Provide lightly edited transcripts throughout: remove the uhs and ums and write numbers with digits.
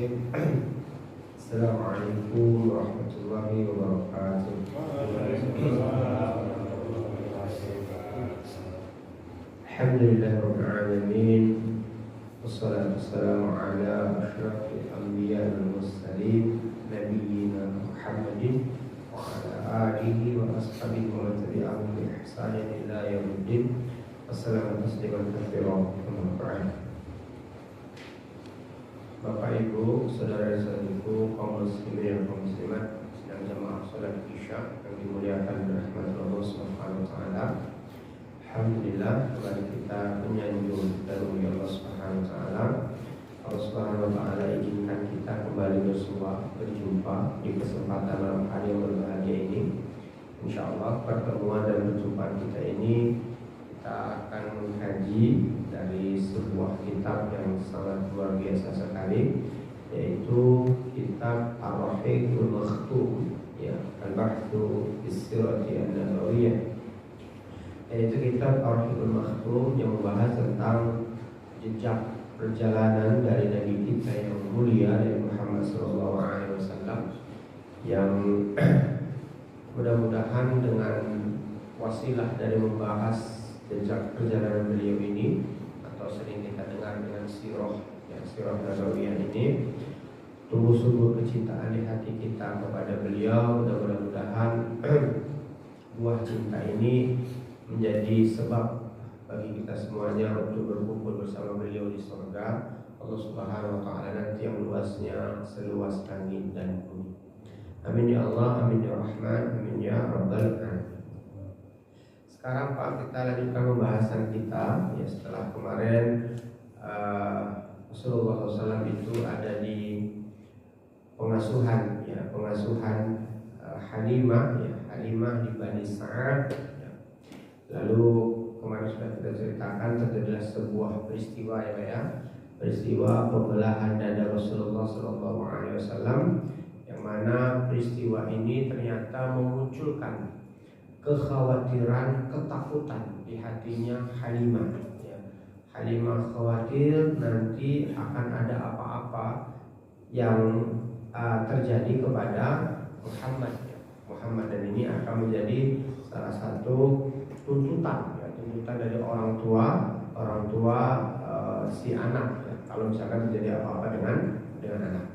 Bismillahirrahmanirrahim. Assalamualaikum warahmatullahi wabarakatuh. Alhamdulillahirabbil alamin. Wassalatu wassalamu ala asyrafil anbiya'i wal mursalin nabiyyina Muhammadin wa ala alihi wa ashabihi wa man tabi'ahum bi ihsanin ila yaumiddin. Wassalamu tasliman katsiran. Bapak Ibu, saudara-saudariku, kaum muslimin dan kaum muslimat sedang jamaah salat Isya yang dimuliakan oleh Allah Subhanahu wa taala. Alhamdulillah, kembali kita menyanjung karunia Allah Subhanahu wa taala. Allah Subhanahu wa taala izinkan kita kembali berjumpa di kesempatan malam hari yang berbahagia ini. Insyaallah pertemuan dan perjumpaan kita ini kita akan mengkaji dari sebuah kitab yang sangat luar biasa sekali, yaitu kitab Ar-Rahiqul Makhtum, ya, Al-Bahthu Is-Sirati An-Nabawiyah. Yaitu kitab Ar-Rahiqul Makhtum yang membahas tentang jejak perjalanan dari Nabi kita yang mulia, dari Muhammad SAW, yang mudah-mudahan dengan wasilah dari membahas jejak perjalanan beliau ini, atau sering kita dengar dengan sirah, ya, sirah Nabawiyah ini, tumbuh subur kecintaan di hati kita kepada beliau, dan mudah-mudahan buah cinta ini menjadi sebab bagi kita semuanya untuk berkumpul bersama beliau di surga Allah Subhanahu wa taala nanti yang luasnya seluas langit dan bumi. Amin ya Allah, amin ya Rahman, amin ya Rabbal alamin. Sekarang Pak, kita lanjutkan pembahasan kita, ya, setelah kemarin Rasulullah SAW itu ada di pengasuhan, ya, pengasuhan Halimah, ya, Halimah di Bani Sa'ad, ya. Lalu kemarin sudah kita ceritakan terjadilah sebuah peristiwa, ya, peristiwa pembelahan dada Rasulullah SAW, yang mana peristiwa ini ternyata memunculkan kekhawatiran, ketakutan di hatinya Halimah, ya. Halimah khawatir nanti akan ada apa-apa yang terjadi kepada Muhammad, ya. Muhammad, dan ini akan menjadi salah satu tuntutan, ya, tuntutan dari orang tua si anak, ya, kalau misalkan terjadi apa-apa dengan anak.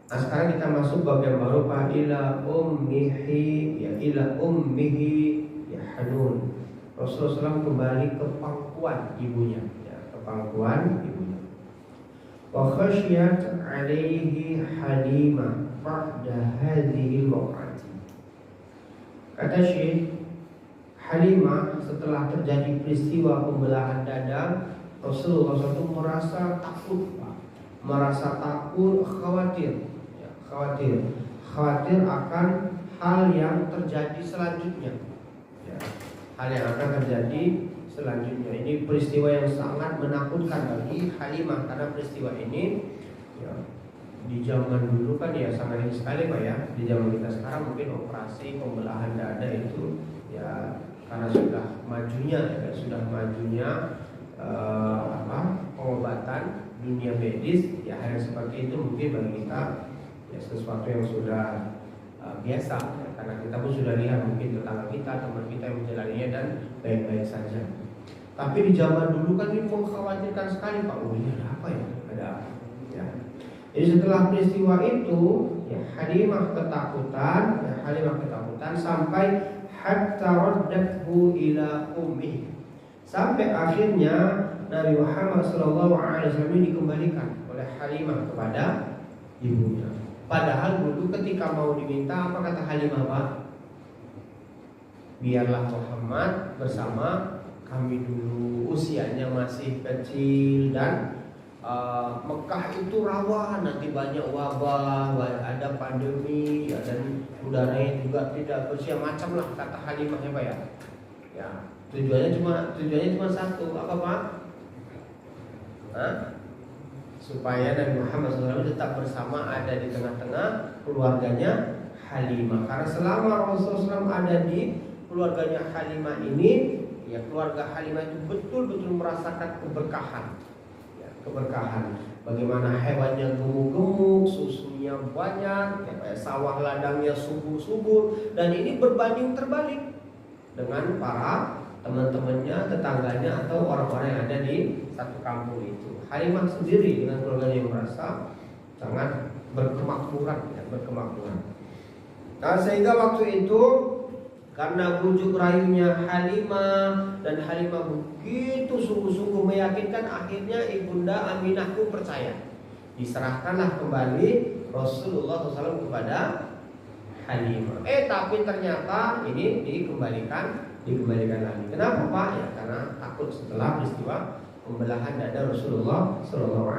Nah, sekarang kita masuk bab yang baru, Pak, ila ummihi, ya, ila ummihi ya Hanun. Rasulullah SAW kembali ke pangkuan ibunya, ya, ke pangkuan ibunya. Wa khasyat alaihi Halimah ba'da hadhihi al-waq'ati. Kata Syekh, Halimah setelah terjadi peristiwa pembelahan dada, Rasulullah SAW merasa takut, Pak. Merasa takut, khawatir akan hal yang terjadi selanjutnya, ya, hal yang akan terjadi selanjutnya. Ini peristiwa yang sangat menakutkan bagi Halimah, karena peristiwa ini, ya, di zaman dulu kan ya sangat ini sekali, Pak, ya. Di zaman kita sekarang mungkin operasi pembelahan dada itu, ya, karena sudah majunya pengobatan dunia medis, ya, hal yang seperti itu mungkin bagi kita, ya, sesuatu yang sudah biasa, ya, karena kita pun sudah lihat mungkin tetangga kita, teman kita yang menjalaninya dan baik-baik saja. Tapi di zaman dulu kan ini mengkhawatirkan sekali, Pak. Oh, ini ada apa ya? Ada apa? Ya. Jadi setelah peristiwa itu, ya, Halimah ketakutan sampai hatta raddathu ila ummi. Sampai akhirnya Nabi Muhammad SAW dikembalikan oleh Halimah kepada ibunya. Padahal dulu ketika mau diminta, apa kata Halimah, Pak? Biarlah Muhammad bersama kami dulu, usianya masih kecil, dan Mekah itu rawan, nanti banyak wabah, ada pandemi, ya, dan udaranya juga tidak bersih, macam lah kata Halimah, ya, Pak, ya. Ya, tujuannya cuma satu, apa, Pak? Supaya Nabi Muhammad SAW tetap bersama, ada di tengah-tengah keluarganya Halimah. Karena selama Rasulullah SAW ada di keluarganya Halimah ini, ya, keluarga Halimah itu betul-betul merasakan keberkahan, ya, keberkahan. bagaimana hewannya gemuk-gemuk, susunya banyak, sawah ladangnya subur-subur, dan ini berbanding terbalik dengan para teman-temannya, tetangganya, atau orang-orang yang ada di satu kampung itu. Halimah sendiri dengan keluarganya yang merasa sangat berkemakmuran, berkemakmuran. Nah, sehingga waktu itu karena bujuk rayunya Halimah, dan Halimah begitu sungguh-sungguh meyakinkan, akhirnya Ibunda Aminah pun percaya. Diserahkanlah kembali Rasulullah SAW kepada Halimah. Tapi ternyata ini dikembalikan lagi. Kenapa Pak? Ya karena takut setelah peristiwa pembelahan dada Rasulullah SAW.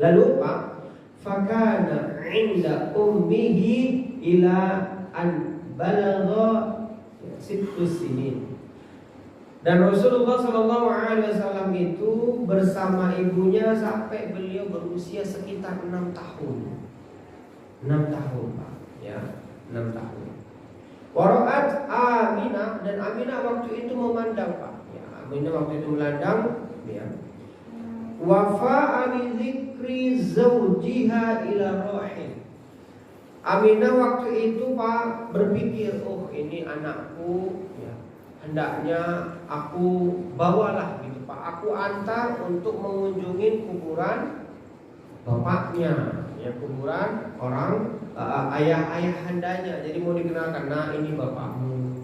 Lalu Pak, fakana 'inda ummihi ila an balagha 6 sinin. Dan Rasulullah SAW itu bersama ibunya sampai beliau berusia sekitar 6 tahun. 6 tahun Pak, ya, 6 tahun. Wara'at Aminah, dan Aminah waktu itu memandang Pak, ya, Aminah waktu itu melandang, ya. Wafa'a min dzikri zawjiha ila rahim. Aminah waktu itu Pak berpikir, oh ini anakku, ya, hendaknya aku bawalah gitu Pak, aku antar untuk mengunjungi kuburan bapaknya, ya, kuburan orang ayah handanya. Jadi mau dikenalkan, nah ini bapakmu,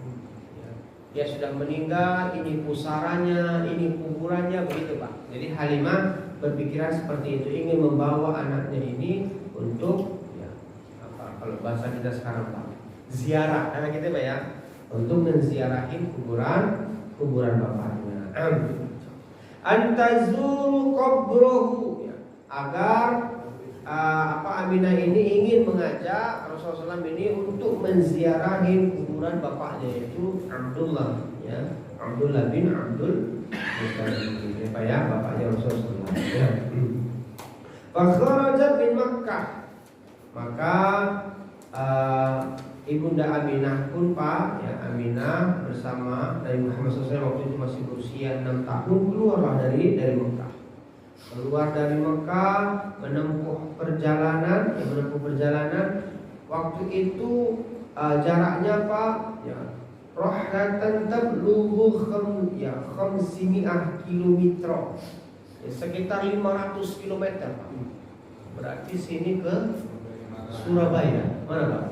ya, dia sudah meninggal, ini pusaranya, ini kuburannya, begitu Pak. Jadi Halimah berpikiran seperti itu, ingin membawa anaknya ini untuk, kalau bahasa kita sekarang Pak, ziarah, karena kita Pak ya, untuk menziarahin kuburan bapaknya. Antazuru qabrahu, ya, agar Aminah ini ingin mengajak Rasulullah SAW ini untuk menziarahin kuburan bapaknya, yaitu Abdullah, ya, Abdullah bin Abdul Muttalib, ya Pak ya, bapaknya Rasulullah. Ya. Fakharajat min Makkah, maka Ibunda Aminah pun Pak, ya, Aminah bersama Nabi Muhammad SAW waktu itu masih berusia 6 tahun keluarlah dari Mekah. Keluar dari Mekah menempuh perjalanan, waktu itu jaraknya Pak, ya, rohlatan tablughu khamsimi'ah kilometer, ya, sekitar 500 km Pak. Berarti sini ke Surabaya, mana Pak?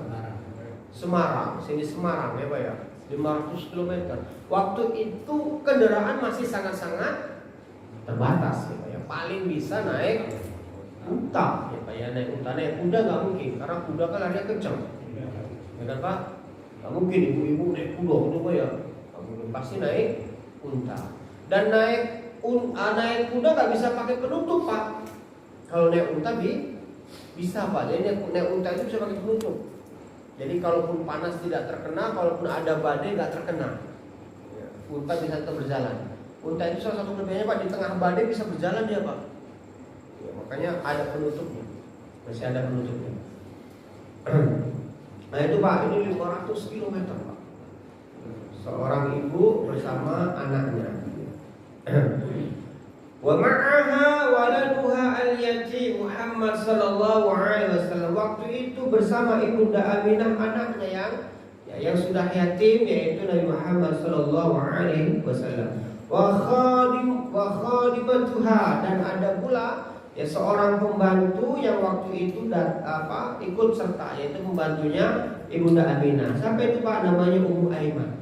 Semarang, sini Semarang ya Pak ya, 500 km. Waktu itu kendaraan masih sangat-sangat terbatas ya Pak ya. Paling bisa naik unta ya Pak ya, naik unta. Naik kuda nggak mungkin, karena kuda kan larinya kencang, ya kan Pak? Nggak mungkin ibu-ibu naik kuda gitu Pak ya, nggak mungkin, pasti naik unta. Dan naik kuda nggak bisa pakai penutup Pak. Kalau naik unta bisa Pak, jadi naik unta itu bisa pakai penutup. Jadi kalaupun panas tidak terkena, kalaupun ada badai nggak terkena, unta bisa tetap berjalan. Unta itu salah satu kelebihannya Pak, di tengah badai bisa berjalan dia Pak, ya, makanya ada penutupnya, masih ada penutupnya. Nah itu Pak, ini 500 km Pak, seorang ibu bersama anaknya. Wa ma'aha waladuha al-yatim Muhammad sallallahu alaihi wasallam. Waktu itu bersama Ibunda Aminah anaknya yang sudah yatim, yaitu Nabi Muhammad sallallahu alaihi wasallam. Wa khadimatuha, dan ada pula ya seorang pembantu yang waktu itu ikut serta, yaitu pembantunya Ibunda Aminah. Sampai itu Pak namanya Ummu Aiman.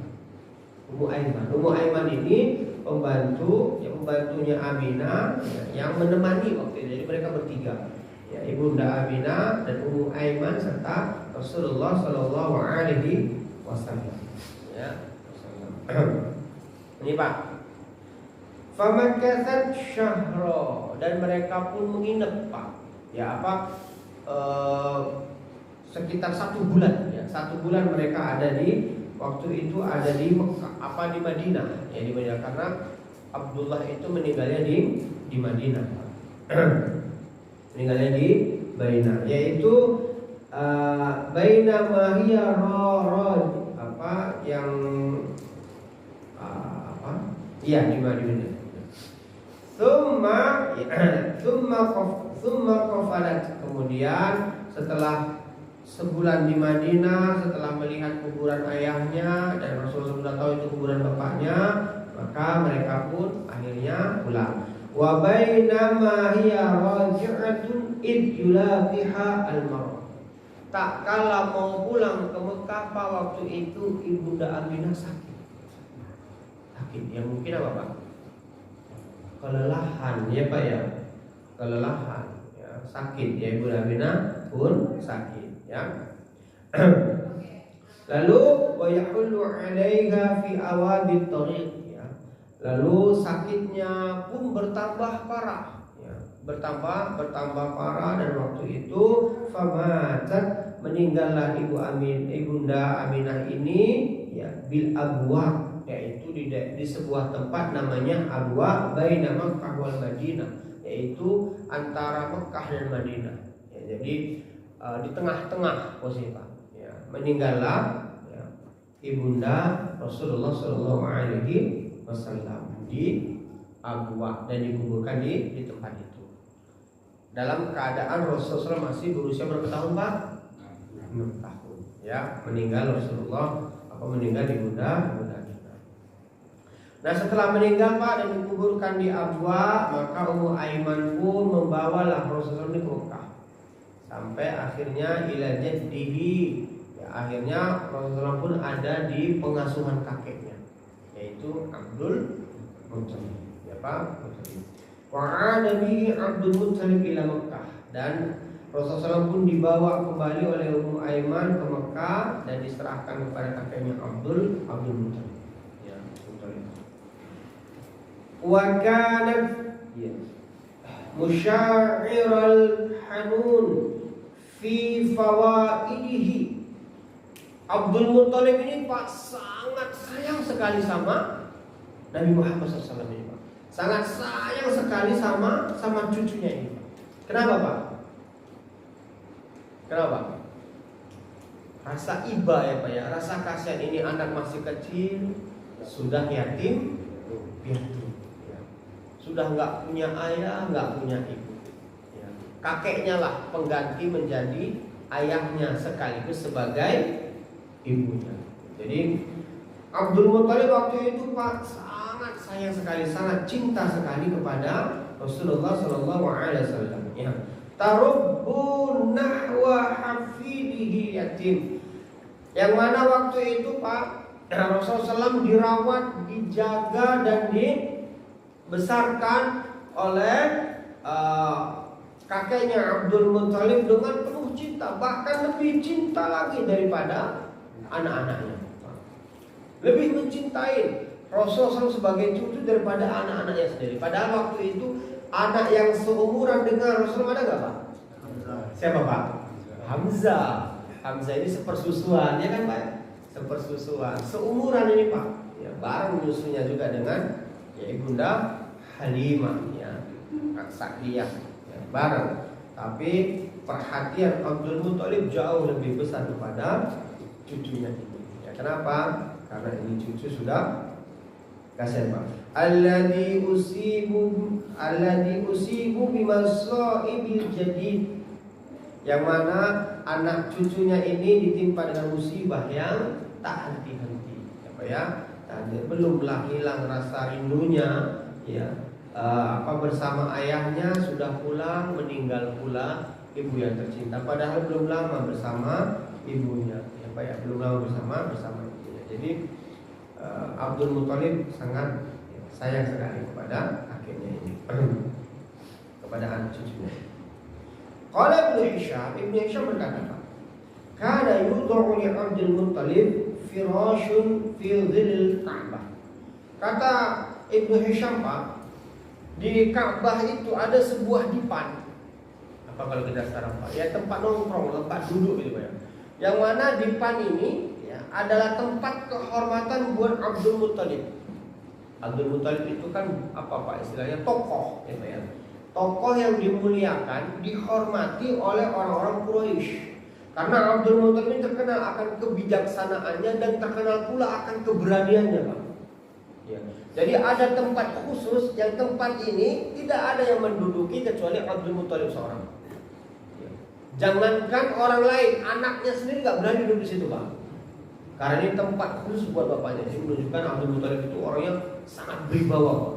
Ummu Aiman ini pembantunya Aminah, ya, yang menemani waktu itu. Jadi mereka bertiga, ya, Ibunda Aminah dan Ummu Aiman serta Rasulullah Sallallahu Alaihi Wasallam. Ya, ini Pak. Famakathat syahra, dan mereka pun menginap Pak. Ya apa? Sekitar 1 bulan. Ya, 1 bulan mereka ada di waktu itu ada di Mekah, di Madinah, ya di Madinah, karena Abdullah itu meninggalnya di Madinah. Meninggalnya di Madinah, yaitu baina mahiya di Madinah. Thumma qafalat, kemudian setelah sebulan di Madinah, setelah melihat kuburan ayahnya dan Rasulullah sudah tahu itu kuburan bapaknya, maka mereka pun akhirnya pulang. Wa bainama hiya raji'atun id yulaqiha al-mar'ah. Tak kala mau pulang ke Mekah waktu itu Ibunda Aminah sakit. Ya mungkin apa Pak? Kelelahan ya Pak ya. Kelelahan ya, sakit ya, Ibu Aminah pun sakit ya. Lalu wa yahullu 'alaiha fi awadit tariq ya. Lalu sakitnya pun bertambah parah ya. Bertambah parah, dan waktu itu famatat, meninggallah Ibunda Aminah ini ya, bil abwa, yaitu di sebuah tempat namanya Abwa baina Makkah wal Madinah, yaitu antara Mekah dan Madinah ya, jadi di tengah-tengah posisi Pak ya, meninggallah ya, Ibunda Rasulullah Shallallahu Alaihi Wasallam di Abwa dan dikuburkan di tempat itu dalam keadaan Rasulullah masih berusia berapa tahun Pak? 6 tahun ya, meninggal Rasulullah meninggal Ibunda. Nah setelah meninggal Pak dan dikuburkan di Abwa, maka Ummu Aiman pun membawalah Rasulullah di Mekah sampai akhirnya ila jaddihi ya, akhirnya Rasulullah pun ada di pengasuhan kakeknya yaitu Abdul Muttalib ya Pak. Wa'ada bihi Abdul Muttalib ila Mekah, dan Rasulullah pun dibawa kembali oleh Ummu Aiman ke Mekah dan diserahkan kepada kakeknya Abdul Muttalib ya, Muttalib. Wa kanat musya'iral hanun fi fawaidihi. Abdul Muttalib ini Pak sangat sayang sekali sama Nabi Muhammad SAW ini Pak. Sangat sayang sekali sama cucunya ini Pak. Kenapa Pak? Kenapa? Rasa iba ya Pak ya, rasa kasihan, ini anak masih kecil, sudah yatim piatu ya. Sudah nggak punya ayah, nggak punya ibu ya. Kakeknya lah pengganti menjadi ayahnya sekaligus sebagai ibunya. Jadi Abdul Muttalib waktu itu Pak sangat sayang sekali, sangat cinta sekali kepada Rasulullah SAW ya. Tarubbu nahwa hafidihi yatim, yang mana waktu itu Pak Rasulullah SAW dirawat, dijaga dan dibesarkan oleh kakeknya Abdul Muttalib dengan penuh cinta, bahkan lebih cinta lagi daripada anak-anaknya. Lebih mencintai Rasulullah SAW sebagai cucu daripada anak-anaknya sendiri. Padahal waktu itu anak yang seumuran dengan Rasulullah ada nggak Pak? Siapa Pak? Hamzah. Hamzah ini sepersusuan ya kan Pak? Sepersusuan, seumuran ini Pak. Ya, bareng menyusunya juga dengan ya, Ibunda Halimah ya, Sa'diyah ya, bareng. Tapi perhatian Abdul Muttalib jauh lebih besar kepada cucunya ini. Ya, kenapa? Karena ini cucu sudah kasihan Pak. Alladhi usibu bimasaibil jadid, yang mana anak cucunya ini ditimpa dengan musibah yang tak henti-henti ya Pak ya. Belumlah hilang rasa rindunya ya, bersama ayahnya, sudah pulang, meninggal pula ibu yang tercinta, padahal belum lama bersama ibunya ya Pak ya, belum lama bersama ibunya. Jadi Abdul Muttalib sangat sayang sekali kepada kakeknya ini kepada anak cucunya. Qala Ibnu Hisham berkata, kana yud'u li Abdul Muttalib firashun fi dhillil Ka'bah. Kata Ibnu Hisham Pak, di Ka'bah itu ada sebuah dipan. Apa kalau kita sekarang Pak? Ya tempat nongkrong, tempat duduk gitu Pak ya. Yang mana dipan ini ya adalah tempat kehormatan buat Abdul Muttalib. Abdul Muttalib itu kan apa Pak istilahnya, tokoh gitu ya. Tokoh yang dimuliakan, dihormati oleh orang-orang Quraisy. Karena Abdul Muttalib terkenal akan kebijaksanaannya dan terkenal pula akan keberaniannya Pak. Ya. Jadi ada tempat khusus yang tempat ini tidak ada yang menduduki kecuali Abdul Muthalib seorang. Ya. Jangankan orang lain, anaknya sendiri nggak berani duduk di situ, Pak. Karena ini tempat khusus buat bapaknya. Ini menunjukkan Abdul Muthalib itu orang yang sangat berwibawa, Pak.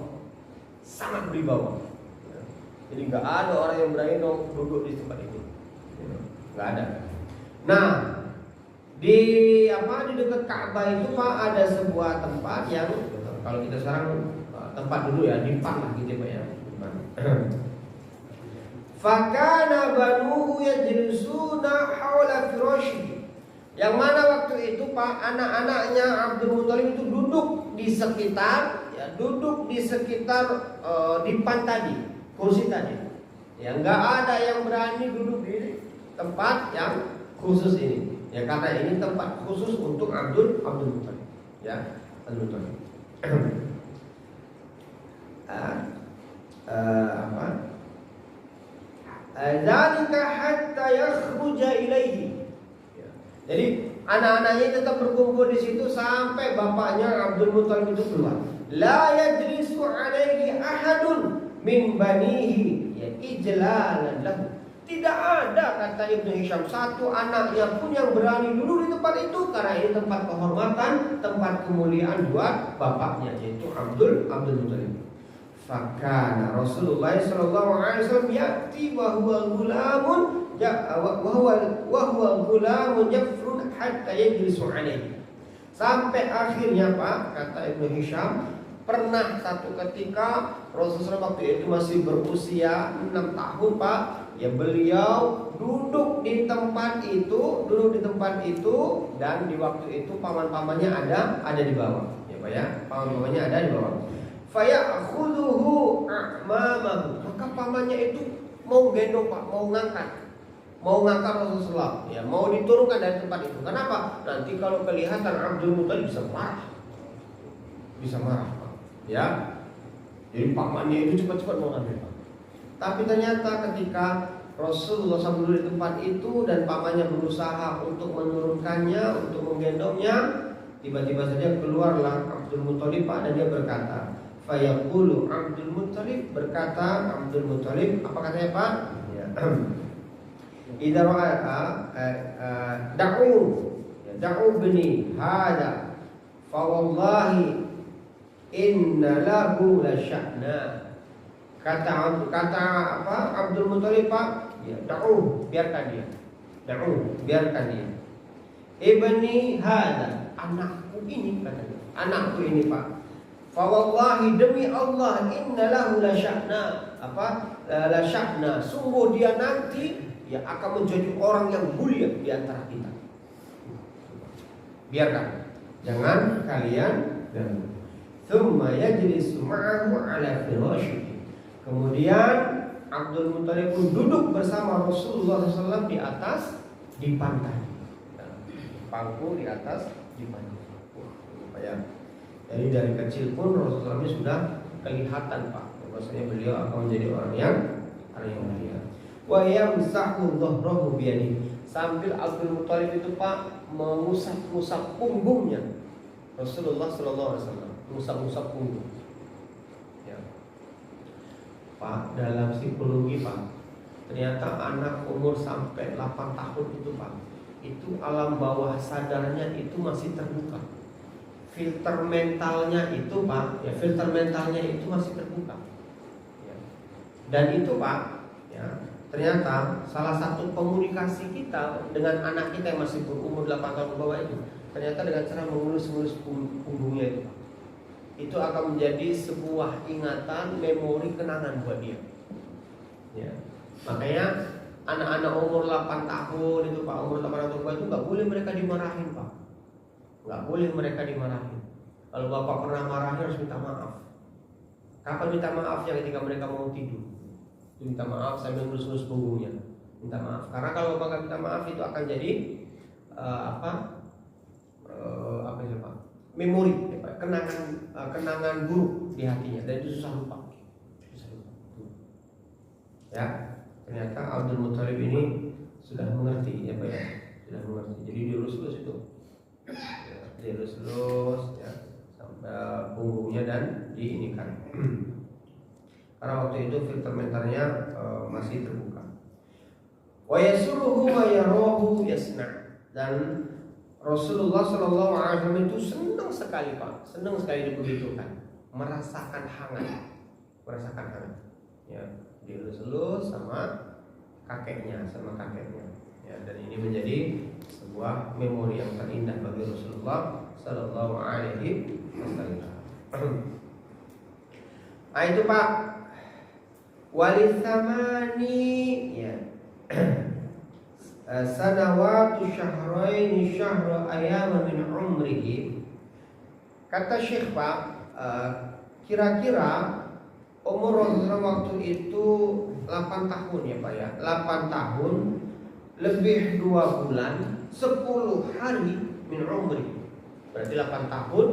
Sangat berwibawa. Ya. Jadi nggak ada orang yang berani duduk di tempat ini. Ya. Nggak ada. Nah, di dekat Ka'bah itu Pak ada sebuah tempat yang kalau kita sekarang tempat dulu ya, dipan lah gitu Pak ya. Fakana banuhu yajlisuna haula firashihi. Yang mana waktu itu Pak anak-anaknya Abdul Muthalib itu duduk di sekitar dipan tadi, kursi tadi. Ya enggak ada yang berani duduk di tempat yang khusus ini. Ya karena ini tempat khusus untuk Abdul Muthalib. Ya, Abdul Muthalib. Dzalika hatta yakhruja ilaihi. Jadi anak-anaknya tetap berkumpul di situ sampai bapaknya Abdul Muthalib itu keluar. La yajlisu alaihi ahadun min banihi ya ijlalan lahu. Tidak ada, kata Ibnu Hisham, satu anaknya pun yang berani duduk di tempat itu karena ini tempat kehormatan, tempat kemuliaan buat bapaknya yaitu Abdul Muthalib. Fakana Rasulullah sallallahu alaihi wasallam yati wa huwa ghulamun yafrun hatta yajlisu alaihi. Sampai akhirnya Pak, kata Ibnu Hisham, pernah satu ketika Rasulullah waktu itu masih berusia 6 tahun Pak, ya beliau duduk di tempat itu dan di waktu itu paman-pamannya ada di bawah, ya Pak ya, paman-pamannya ada di bawah. Faya'khudhuhu a'mamahu, maka pamannya itu mau gendong Pak, mau ngangkat Rasulullah, ya mau diturunkan dari tempat itu. Kenapa? Nanti kalau kelihatan Abdul Muthalib bisa marah Pak, ya. Jadi pamannya itu cepat-cepat mau ambil Pak. Tapi ternyata ketika Rasulullah SAW di tempat itu dan pamannya berusaha untuk menurunkannya, untuk menggendongnya, tiba-tiba saja keluarlah Abdul Muthalib Pak, dan dia berkata, fayaqulu Abdul Muthalib, berkata Abdul Muthalib, apa katanya Pak? Ya. Idza ra'a da'u bani hada fa wallahi inna lahu la sya'na. Kata Abdul Muthalib Pak, ya, biarkan dia. Ibni hada, anakku ini katanya. Anakku ini Pak. Fa wallahi, demi Allah, inna lahu la sya'na. La sya'na, sungguh dia nanti ya akan menjadi orang yang mulia di antara kita. Biarkan, jangan kalian ganggu. Tsumma yajlisu ma'ahu ala firashihi. Kemudian Abdul Muthalib pun duduk bersama Rasulullah SAW di atas dipan tadi. Pangku di atas dipan. Ya. Jadi dari kecil pun Rasulullah SAW sudah kelihatan Pak, bahwasanya beliau akan menjadi orang yang mulia. Wa yamsahu dhahrahu biyadihi, sambil Abdul Muthalib itu Pak mengusap-usap punggungnya Rasulullah sallallahu alaihi wasallam, mengusap-usap punggung. Ya. Pak, dalam psikologi Pak, ternyata anak umur sampai 8 tahun itu Pak, itu alam bawah sadarnya itu masih terbuka. Filter mentalnya itu Pak, ya filter mentalnya itu masih terbuka. Ya. Dan itu Pak, ya, ternyata salah satu komunikasi kita dengan anak kita yang masih berumur 8 tahun ke bawah itu, ternyata dengan cara mengelus-elus punggungnya itu, Pak, itu akan menjadi sebuah ingatan, memori, kenangan buat dia. Ya. Makanya anak-anak umur 8 tahun itu Pak, umur 8 tahun ke bawah itu nggak boleh mereka dimarahin Pak, nggak boleh mereka dimarahin. Kalau bapak pernah marahin harus minta maaf. Kapan minta maafnya? Ketika mereka mau tidur. Minta maaf sambil ngelus-ngelus punggungnya, minta maaf. Karena kalau bapak minta maaf itu akan jadi memori, kenangan buruk di hatinya, dan itu susah lupa. Ya, ternyata Abdul Muthalib ini sudah mengerti, ya Pak ya, sudah mengerti. Jadi diurus-urus itu, ya, diurus-urus, ya, sampai punggungnya dan diinikan. Karena waktu itu filter mentalnya masih terbuka. Wa yasuruhu wa yarahu yasna. Dan Rasulullah Shallallahu Alaihi Wasallam itu senang sekali Pak, senang sekali dibegitukan, merasakan hangat. Ya, dielus-elus sama kakeknya. Ya, dan ini menjadi sebuah memori yang terindah bagi Rasulullah Sallallahu Alaihi Wasallam. Nah itu Pak, walithamani ya sanawatu syahraini syahra ayama min umrihi. Kata Syekh Pak, kira-kira umur Rasulullah waktu itu 8 tahun ya Pak ya. 8 tahun lebih 2 bulan 10 hari min umri. Berarti 8 tahun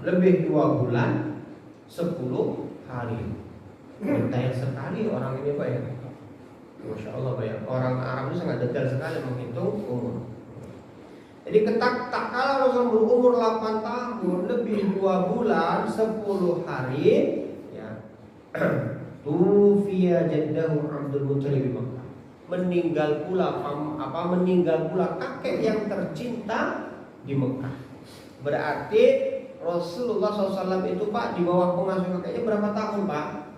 lebih 2 bulan 10 hari. Detail sekali orang ini Pak ya. Masya Allah Pak ya. Orang Arab itu sangat detail sekali menghitung umur. Jadi tak kala Rasul berumur 8 tahun lebih 2 bulan 10 hari ya. Tufiya jaddahu Abdul Muttalib Makkah. Meninggal pula kakek yang tercinta di Mekah. Berarti Rasulullah SAW itu Pak di bawah pengasuh kakeknya berapa tahun Pak?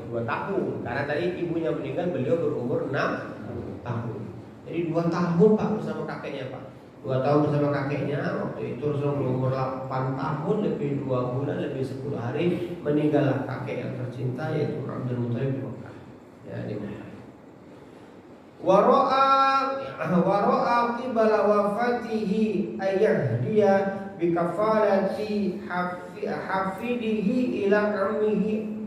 2 tahun. Karena tadi ibunya meninggal, beliau berumur 6 tahun. Jadi 2 tahun Pak bersama kakeknya Pak. 2 tahun bersama kakeknya. Waktu itu Rasulullah berumur 8 tahun lebih 2 bulan lebih 10 hari. Meninggallah kakek yang tercinta yaitu Abdul Muttalib di Mekah. Ya di Mekah. Wara'a qibala wafatihi ayyahdiya bikafalati hafidihi ila ammihi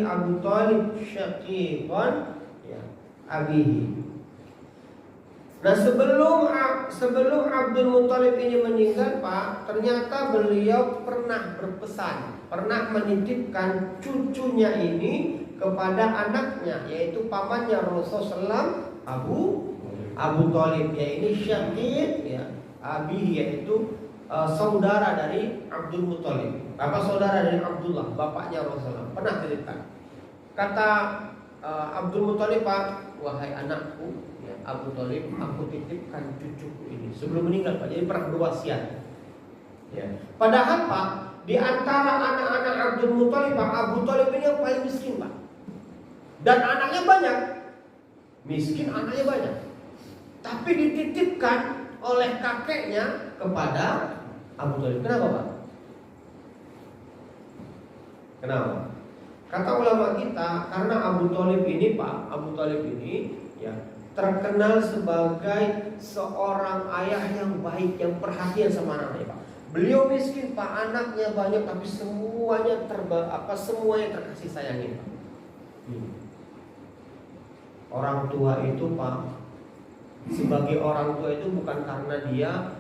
Abu Talib syaqiqan abihi. Nah sebelum Abdul Muttalib ini meninggal Pak, ternyata beliau pernah berpesan, pernah menitipkan cucunya ini kepada anaknya, yaitu pamannya Rasulullah Abu Talib, yaitu syaqiq ya, abihi, yaitu saudara dari Abdul Muttalib, saudara dari Abdullah, bapaknya Rasulullah. Pernah cerita. Kata Abdul Muttalib, Pak, wahai anakku ya, Abu Talib, aku titipkan cucuku ini sebelum meninggal Pak. Jadi pernah berwasiat ya. Padahal Pak, di antara anak-anak Abdul Muttalib Pak, Abu Talib ini yang paling miskin Pak. Dan anaknya banyak. Miskin anaknya banyak. Tapi dititipkan oleh kakeknya kepada Abu Talib. Kenapa Pak? Kenapa? Kata ulama kita, karena Abu Talib ini Pak, Abu Talib ini ya terkenal sebagai seorang ayah yang baik, yang perhatian sama anaknya Pak. Beliau miskin Pak, anaknya banyak tapi semuanya semuanya terkasih sayangin Pak. Orang tua itu Pak, sebagai orang tua itu bukan karena dia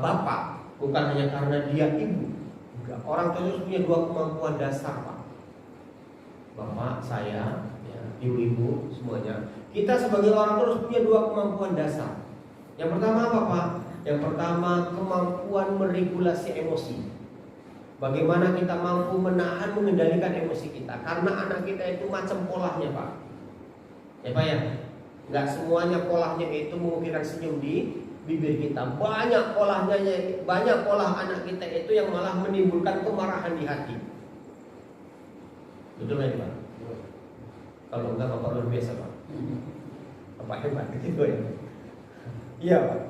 bapak, bukan hanya karena dia ibu. Enggak. Orang tua itu punya 2 kemampuan dasar Pak. Bapak, saya, ya, ibu-ibu semuanya. Kita sebagai orang tua harus punya 2 kemampuan dasar. Yang pertama apa Pak? Yang pertama kemampuan meregulasi emosi. Bagaimana kita mampu menahan, mengendalikan emosi kita. Karena anak kita itu macam polanya Pak. Ya Pak ya. Enggak semuanya polanya itu mengukirkan senyum di bibir kita. Banyak pola anak kita itu yang malah menimbulkan kemarahan di hati. Betul nggak Pak? Kalau enggak Bapak luar biasa Pak. Bapak hebat gitu ya. Iya Pak.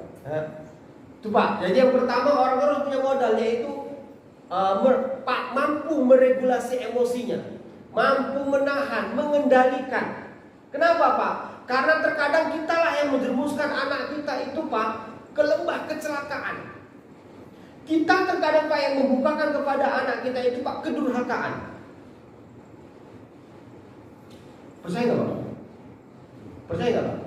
Itu Pak. Jadi yang pertama orang harus punya modal, yaitu mampu meregulasi emosinya, mampu menahan, mengendalikan. Kenapa Pak? Karena terkadang kitalah yang menjerumuskan anak kita itu Pak ke lembah kecelakaan. Kita terkadang Pak yang membukakan kepada anak kita itu Pak kedurhakaan. Percaya nggak Pak? Percaya nggak Pak?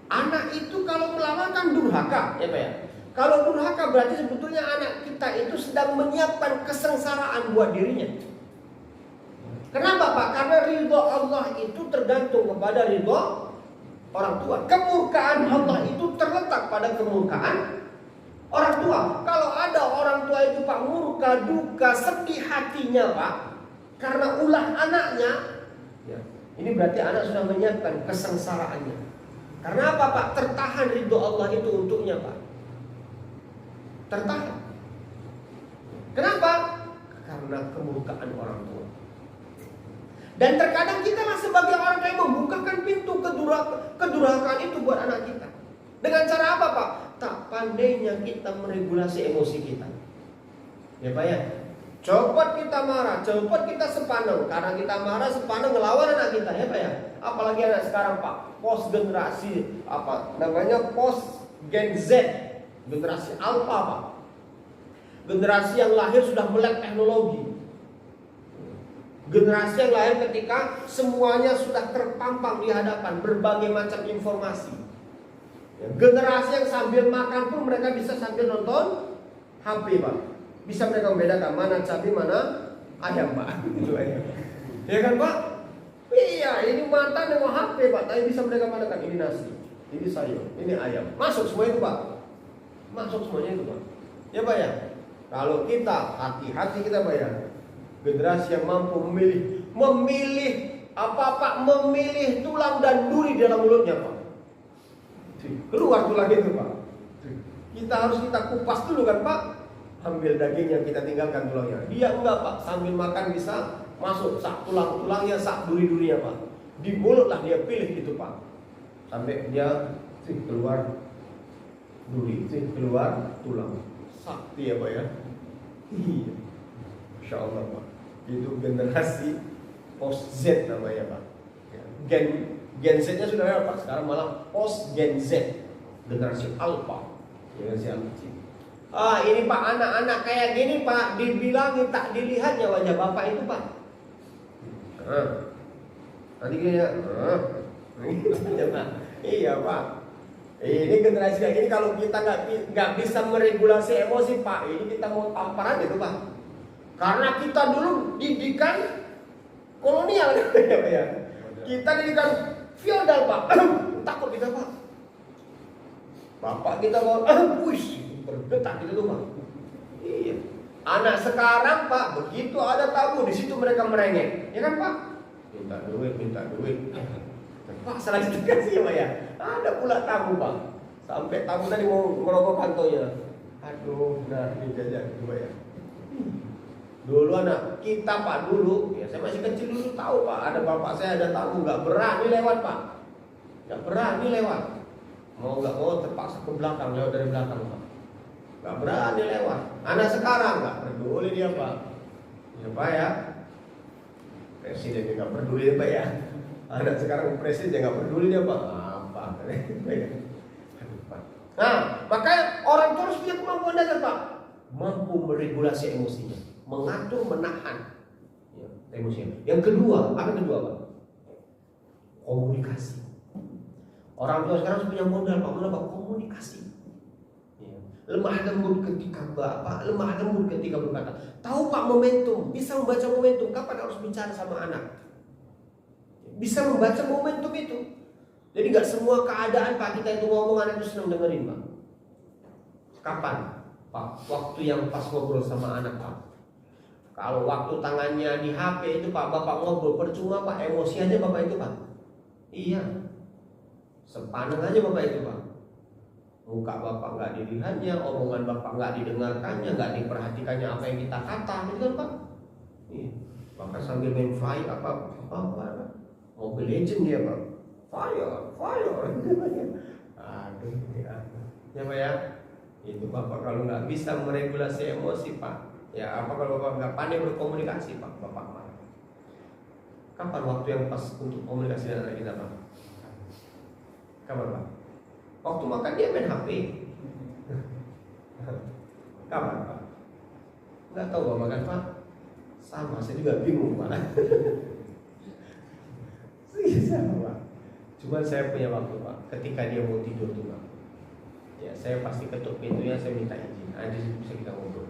Anak itu kalau melawan kan durhaka, ya Pak ya. Kalau durhaka berarti sebetulnya anak kita itu sedang menyiapkan kesengsaraan buat dirinya. Kenapa Pak? Karena ridho Allah itu tergantung kepada ridho orang tua. Kemurkaan Allah itu terletak pada kemurkaan Orang tua, kalau ada orang tua itu Pak murka, duka, sedih hatinya Pak, karena ulah anaknya, ya, ini berarti anak sudah menyiapkan kesengsaraannya. Karena apa Pak? Tertahan ridho Allah itu untuknya Pak. Tertahan. Kenapa? Karena kemurkaan orang tua. Dan terkadang kita lah sebagai orang yang membukakan pintu kedurhakaan itu buat anak kita. Dengan cara apa Pak? Tak pandainya kita meregulasi emosi kita. Ya Pak ya. Cepat kita marah, cepat kita sepaneng. Karena kita marah sepaneng ngelawan anak kita, ya Pak ya. Apalagi anak sekarang Pak, post generasi post Gen Z, generasi Alpha Pak. Generasi yang lahir sudah melek teknologi. Generasi yang lahir ketika semuanya sudah terpampang di hadapan berbagai macam informasi. Generasi yang sambil makan pun mereka bisa sambil nonton HP Pak. Bisa mereka membedakan mana cabai mana ayam Pak. Ya kan Pak? Iya, ini mata dengan HP Pak. Tapi bisa mereka bedakan ini nasi, ini sayur, ini ayam. Masuk semua itu Pak. Masuk semuanya itu Pak. Ya Pak ya. Kalau kita hati-hati kita Pak ya. Generasi yang mampu memilih apa Pak? Memilih tulang dan duri dalam mulutnya Pak. Keluar tulang itu Pak. Kita harus kupas dulu kan Pak. Ambil dagingnya kita tinggalkan tulangnya. Dia enggak Pak. Sambil makan bisa masuk sak tulang-tulangnya, sak duri-durinya Pak. Di mulut lah dia pilih itu Pak. Sampai dia keluar duri, keluar tulang. Sakti ya Pak ya. Iya. Masya Allah Pak. Itu generasi post Z namanya Pak. Gen Z-nya sudah ada Pak. Sekarang malah post Gen Z, generasi Alpha, generasi Alpha. Ini Pak, anak-anak kayak gini Pak, dibilangin tak dilihatnya wajah bapak itu Pak. Nanti gini ya. Iya Pak. Ini generasi kayak gini kalau kita nggak bisa meregulasi emosi Pak, ini kita mau tampar aja tuh Pak. Karena kita dulu didikan kolonial ya. Kita didikan feodal Pak. Takut kita Pak. Bapak kita mau bergetar gitu tuh Pak. Iya. Anak sekarang Pak, begitu ada tamu di situ mereka merengek, ya kan Pak? Minta duit. Pak, salah kasih ya Pak ya. Ada pula tamu Pak. Sampai tamu tadi mau merokok kantonya. Aduh, nah ini jajan Pak ya. Dulu anak kita Pak dulu, ya saya masih kecil dulu tahu Pak, ada bapak saya ada tamu nggak berani lewat Pak, nggak berani lewat, nggak mau terpaksa ke belakang lewat dari belakang Pak, nggak berani lewat. Anak sekarang nggak peduli dia Pak, ya Pak ya, presiden juga nggak peduli ya Pak ya, anak sekarang presiden nggak peduli dia Pak, apa? Nah makanya orang terus punya kemampuan dasar Pak, mampu meregulasi emosinya. Mengatur, menahan ya, emosinya. Yang kedua, apa yang kedua Pak? Komunikasi. Orang tua sekarang punya modal Pak, kenapa? Komunikasi. Ya. Lemah lembut ketika lemah lembut ketika berkata. Tahu Pak momentum, bisa membaca momentum. Kapan harus bicara sama anak? Bisa membaca momentum itu. Jadi nggak semua keadaan Pak kita itu ngomong anak itu senang dengerin Pak. Kapan Pak? Waktu yang pas ngobrol sama anak Pak. Kalau waktu tangannya di HP itu Pak, bapak ngobrol percuma Pak, emosi aja bapak itu Pak. Iya. Sepaneng aja bapak itu Pak. Muka bapak nggak dilihatnya, omongan bapak nggak didengarkannya, nggak diperhatikannya apa yang kita kata, gitu kan Pak. Iya. Bahkan sambil main fire apa Mobile Legend dia Pak. Fire. Aduh ya Pak ya. Itu bapak kalau nggak bisa meregulasi emosi Pak. Ya apa kalau bapak nggak pandai berkomunikasi Pak, bapak marah. Kapan waktu yang pas untuk komunikasi dengan anak kita Pak? Kapan Pak? Waktu makan dia main HP. Kapan Pak? Nggak tahu Pak makan Pak. Sama, saya juga bingung Pak. Sama Pak. Cuma saya punya waktu Pak. Ketika dia mau tidur tuh Pak. Ya saya pasti ketuk pintunya, saya minta izin. Di situ bisa kita ngobrol.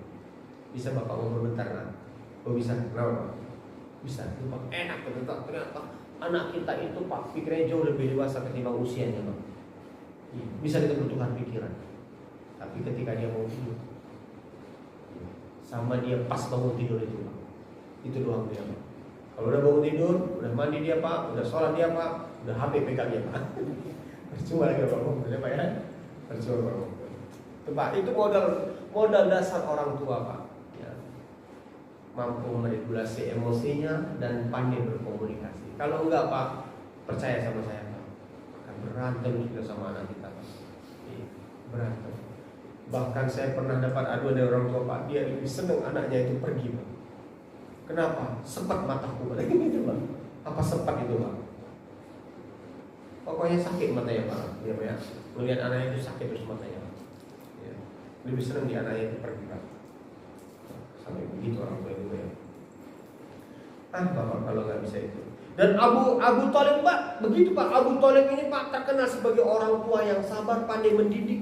Bisa bapak ngobrol bentar kan? Oh bisa, kenapa? Bisa, itu Pak enak ternyata anak kita itu Pak pikirnya jauh lebih dewasa ketimbang usianya Pak. Bisa kita bertukar pikiran. Tapi ketika dia mau tidur, sama dia pas bangun tidur itu Pak, itu doang dia Pak. Kalau udah bangun tidur, udah mandi dia Pak, udah sholat dia Pak, udah HP pegang dia Pak. Percuma lagi bangun, ya Pak ya. Percuma bangun. Itu Pak, itu modal dasar orang tua Pak. Ya. Mampu meregulasi emosinya dan pandai berkomunikasi. Kalau enggak Pak, percaya sama saya Pak, akan berantem juga sama anak kita Pak. Berantem. Bahkan saya pernah dapat aduan dari orang tua Pak, dia lebih senang anaknya itu pergi Pak. Kenapa? Sepat mataku gitu Pak. Apa sepat itu Pak? Pokoknya sakit matanya Pak. Ya Pak ya. Melihat anaknya itu sakit terus matanya Pak. Ya. Lebih senang di anaknya itu pergi Pak. Sampai begitu orang tua itu ya. Bapak kalau nggak bisa itu. Dan Abu Thalib Pak, begitu Pak. Abu Thalib ini Pak terkenal sebagai orang tua yang sabar, pandai mendidik.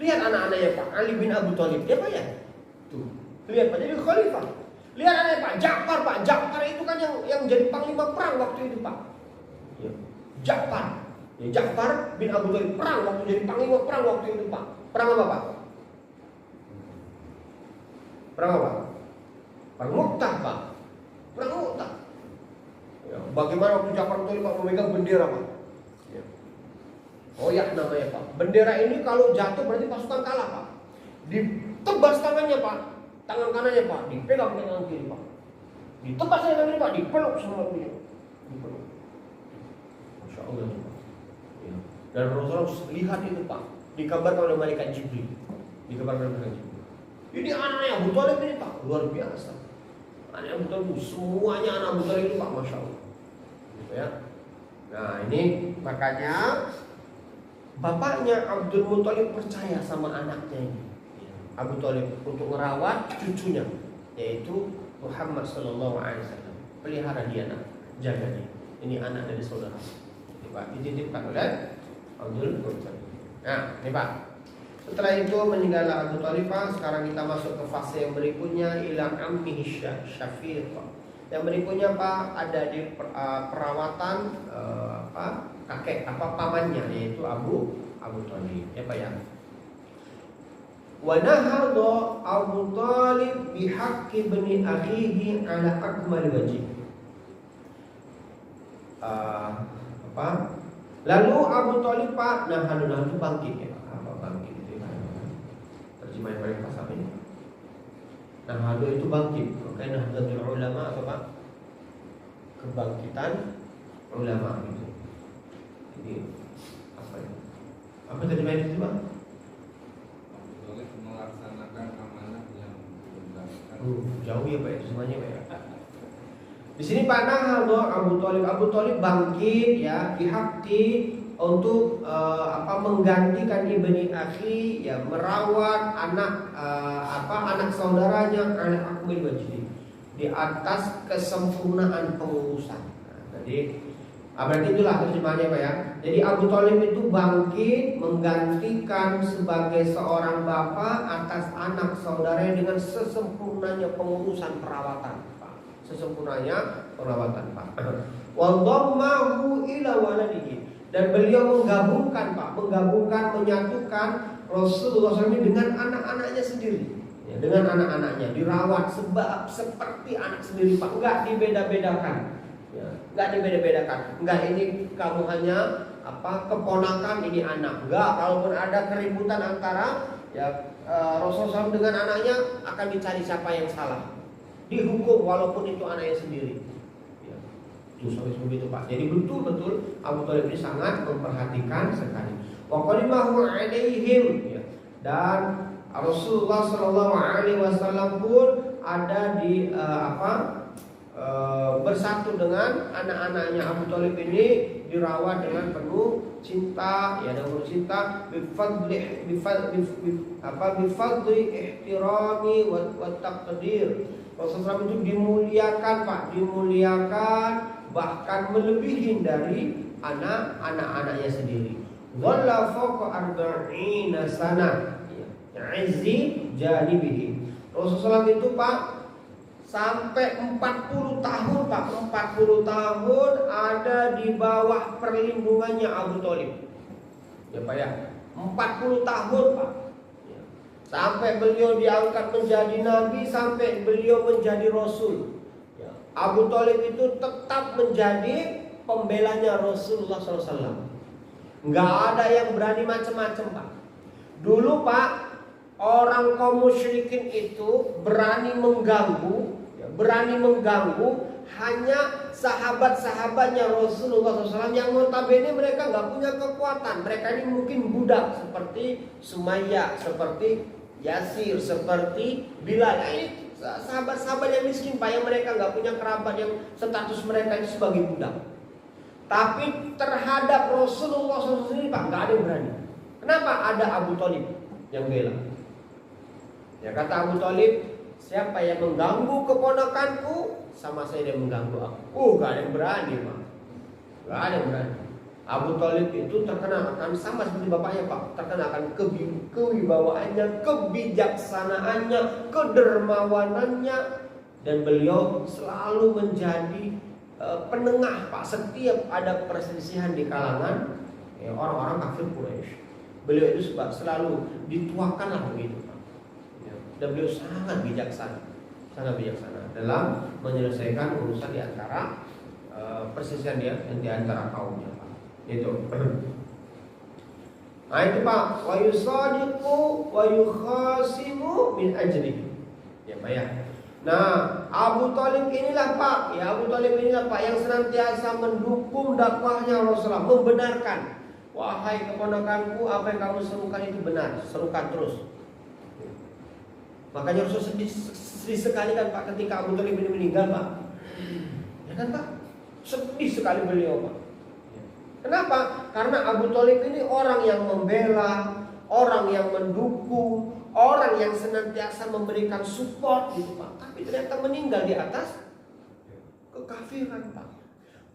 Lihat anak-anaknya Pak, Ali bin Abu Thalib, dia Pak ya? Tuh, lihat Pak, jadi khalifah. Lihat anaknya Pak, Ja'far itu kan yang jadi panglima perang waktu itu Pak. Ya. Ja'far bin Abu Thalib perang waktu jadi panglima perang waktu itu Pak. Perang apa Pak? Perang apa? Perang Mu'tah Pak. Perang Mu'tah. Ya, bagaimana waktu Ja'far bin Thalib Pak memegang bendera Pak? Ya. Oh ya namanya Pak. Bendera ini kalau jatuh berarti pasukan kalah Pak. Ditebas tangannya Pak. Tangan kanannya Pak, dipegang dengan tangan kiri Pak. Ditebas tangan kiri Pak, dipeluk sama beliau. Dipeluk. Masya Allah Pak. Ya. Dan Rasulullah lihat itu Pak, dikabarkan oleh malaikat Jibril. Dikabarkan oleh malaikat Jibril. Ini anaknya Abu Thalib ini Pak, luar biasa. Anaknya Abu Thalib, semuanya anak Abu Thalib itu Pak, Masya Allah. Gitu ya. Nah ini makanya bapaknya Abdul Muthalib percaya sama anaknya ini, Abu Thalib, untuk merawat cucunya, yaitu Muhammad Sallallahu Alaihi Wasallam. Pelihara dia nak, jaga dia. Ini anak dari saudara. Ini Pak, dititipkan oleh Abdul Muthalib. Nah, ini Pak. Setelah itu meninggallah Abu Thalib Pak. Sekarang kita masuk ke fase yang berikutnya, ila ammihi Syafiq. Yang berikutnya Pak ada di perawatan kakek pamannya, yaitu Abu Thalib. Ya Pak ya. Wa nahadha Abu Thalib bihaqqi bani akhihi ala akmal wajh. Lalu Abu Thalib Pak nahadu itu bangkit ya Pak. Apa bangkit itu ya? Terjemah yang paling pas apa ini? Nahadu itu bangkit. Makanya Nahdlatul Ulama apa Pak? Kebangkitan ulama itu. Jadi apa ya? Apa terjemah itu Pak? Boleh melaksanakan amanah yang diberikan. Jauh ya Pak ya, semuanya Pak ya. Di sini Pak Nahal Abu Thalib bangkit ya, dihakti untuk menggantikan ibni akhi ya, merawat anak saudaranya, anak akmil wajhi, di atas kesempurnaan pengurusan. Nah, jadi berarti itulah terjemahannya Pak ya. Jadi Abu Thalib itu bangkit menggantikan sebagai seorang bapak atas anak saudaranya dengan sesempurnanya pengurusan perawatan Pak. Sesempurnanya perawatan Pak. Wa dhammahu ila waladihi, dan beliau menggabungkan Pak, menyatukan Rasulullah SAW dengan anak-anaknya sendiri. Ya, dengan anak-anaknya dirawat seperti anak sendiri Pak, enggak dibeda-bedakan. Ya, enggak dibeda-bedakan. Enggak ini kamu hanya keponakan, ini anak. Enggak, kalaupun ada keributan antara ya Rasulullah SAW dengan anaknya, akan dicari siapa yang salah. Dihukum walaupun itu anaknya sendiri. Ya, itu sampai begitu Pak. Jadi betul-betul Abu Thalib ini sangat memperhatikan sekali. Wa qalimahu alaihim ya. Dan Rasulullah Shallallahu Alaihi Wasallam pun ada di bersatu dengan anak-anaknya Abu Thalib ini, dirawat dengan penuh cinta ya, dengan penuh cinta bifadli ihtirami wa taqdir. Rasulullah itu dimuliakan Pak, dimuliakan bahkan melebihi dari anak-anaknya sendiri. Walla fawqa arba'ina sana izzi janibihi. Rasulullah itu Pak sampai 40 tahun Pak, 40 tahun ada di bawah perlindungannya Abu Thalib. Ya Pak ya, 40 tahun Pak. sampai beliau diangkat menjadi nabi, sampai beliau menjadi rasul. Ya, Abu Thalib itu tetap menjadi pembelanya Rasulullah SAW. Nggak ada yang berani macam-macam, Pak. Dulu, Pak, orang kaum musyrikin itu berani mengganggu, hanya sahabat-sahabatnya Rasulullah SAW yang notabene mereka nggak punya kekuatan. Mereka ini mungkin budak seperti Sumayyah, seperti Yasir, seperti Bilal. Ini sahabat-sahabat yang miskin, Pak, yang mereka nggak punya kerabat yang status mereka itu sebagai budak. Tapi terhadap Rasulullah SAW sendiri, Pak, nggak ada yang berani. Kenapa? Ada Abu Thalib yang bela. Ya, kata Abu Thalib, siapa yang mengganggu keponakanku, sama saya dia mengganggu aku. Gak ada yang berani, Pak. Gak ada yang berani. Abu Thalib itu terkenal akan sama seperti bapaknya, Pak. Terkenal akan kewibawaannya, kebijaksanaannya, kedermawanannya, dan beliau selalu menjadi penengah, Pak. Setiap ada perselisihan di kalangan orang-orang kafir Quraisy, beliau itu selalu dituakan lah begitu, Pak. Dan beliau sangat bijaksana dalam menyelesaikan urusan di antara perselisihan di antara kaumnya, Pak. Itu. Nah itu, Pak, wa yusadiqu wa yukhasimu min ajrihi. Ya, Pak ya. Nah, Abu Thalib inilah, Pak, yang senantiasa mendukung dakwahnya Rasulullah, membenarkan. Wahai keponakanku, apa yang kamu serukan itu benar, serukan terus. Makanya Rasul sedih sekali kan, Pak, ketika Abu Thalib ini meninggal, Pak. Ya kan, Pak? Sedih sekali beliau, Pak. Kenapa? Karena Abu Thalib ini orang yang membela, orang yang mendukung, orang yang senantiasa memberikan support gitu, Pak. Tapi ternyata meninggal di atas kekafiran, Pak.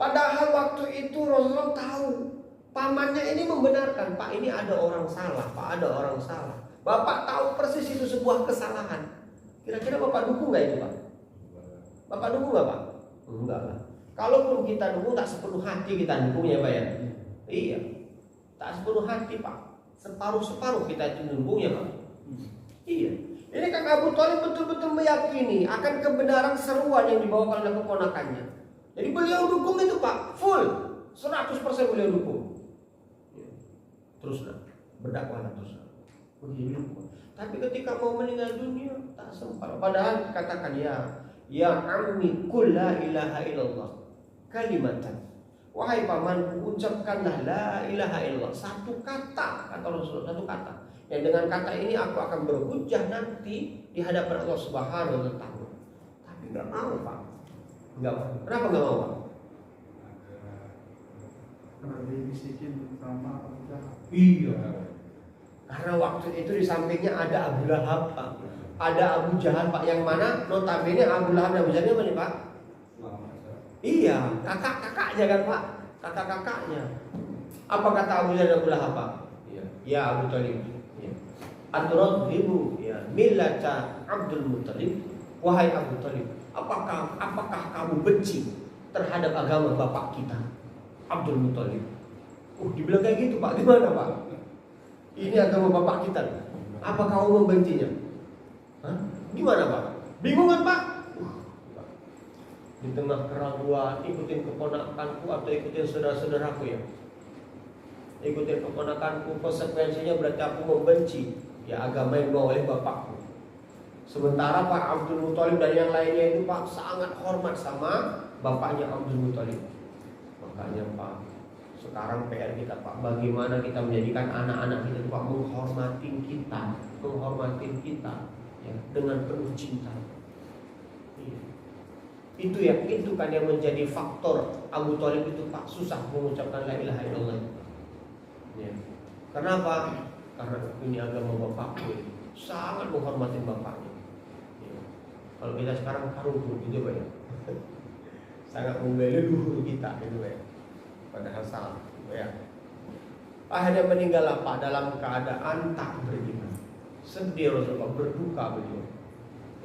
Padahal waktu itu Rasulullah tahu pamannya ini membenarkan, Pak, ini ada orang salah, Pak, ada orang salah. Bapak tahu persis itu sebuah kesalahan. Kira-kira Bapak dukung nggak itu, Pak? Bapak dukung nggak, Pak? Enggak lah. Kalaupun kita dukung, tak sepenuh hati kita dukung, ya, Pak ya. Iya, tak sepenuh hati, Pak. Separuh-separuh kita itu dukungnya, Pak. Iya. Ini kan Abu Thalib betul-betul meyakini akan kebenaran seruan yang dibawakan oleh keponakannya. Jadi beliau dukung itu, Pak, full, 100% beliau dukung. Teruslah berdakwah terus. Tapi ketika mau meninggal dunia tak sempat. Padahal katakan ya ammi qul la ilaha illallah kalimatan. Wahai pamanku, ucapkanlah la ilaha illallah, satu kata, kata Rasulullah, satu kata. Yang dengan kata ini aku akan berhujjah nanti di hadapan Allah Subhanahu wa taala. Tapi enggak mau, Pak. Enggak mau. Kenapa enggak mau, Pak? Karena dibisikin sama Abu Jahal. Iya. Karena waktu itu di sampingnya ada Abu Lahab, Pak. Ada Abu Jahal, Pak, yang mana notabene Abu Lahab dan Abu Jahal mana, Pak? Iya, kakak-kakaknya kan, Pak. Kakak-kakaknya. Apa kata Abu Jahal dan Abu Lahab, Pak? Iya. Ya Abu Thalib. Ya. Aturadibu ya millata Abdul Muttalib. Wahai Abu Thalib, apakah kamu benci terhadap agama bapak kita, Abdul Muttalib? Dibilang kayak gitu, Pak. Gimana, Pak? Ini agama bapak kita. Apa kamu membencinya? Hah? Gimana, Pak? Bingung kan, Pak? Di tengah keraguan, ikutin keponakanku atau ikutin saudara-saudaraku ya? Ikutin keponakanku, konsekuensinya berarti aku membenci ya agama yang dibawa oleh bapakku. Sementara Pak Abdul Muthalib dan yang lainnya itu, Pak, sangat hormat sama bapaknya Abdul Muthalib. Makanya, Pak, sekarang PR kita, Pak, bagaimana kita menjadikan anak-anak kita, Pak, menghormatin kita ya, dengan penuh cinta. Itu kan yang menjadi faktor Abu Thalib itu, Pak, susah mengucapkan la ilaha illallah. Ya. Kenapa? Karena ini agama bapakku, sangat menghormati bapaknya. Ya. Kalau kita sekarang karuhun gitu, Pak ya. Sangat membela luhur kita gitu, Pak. Padahal salah, ya. Akhirnya meninggal, Pak, dalam keadaan tak beriman. Sedih Rasulullah, berduka beliau.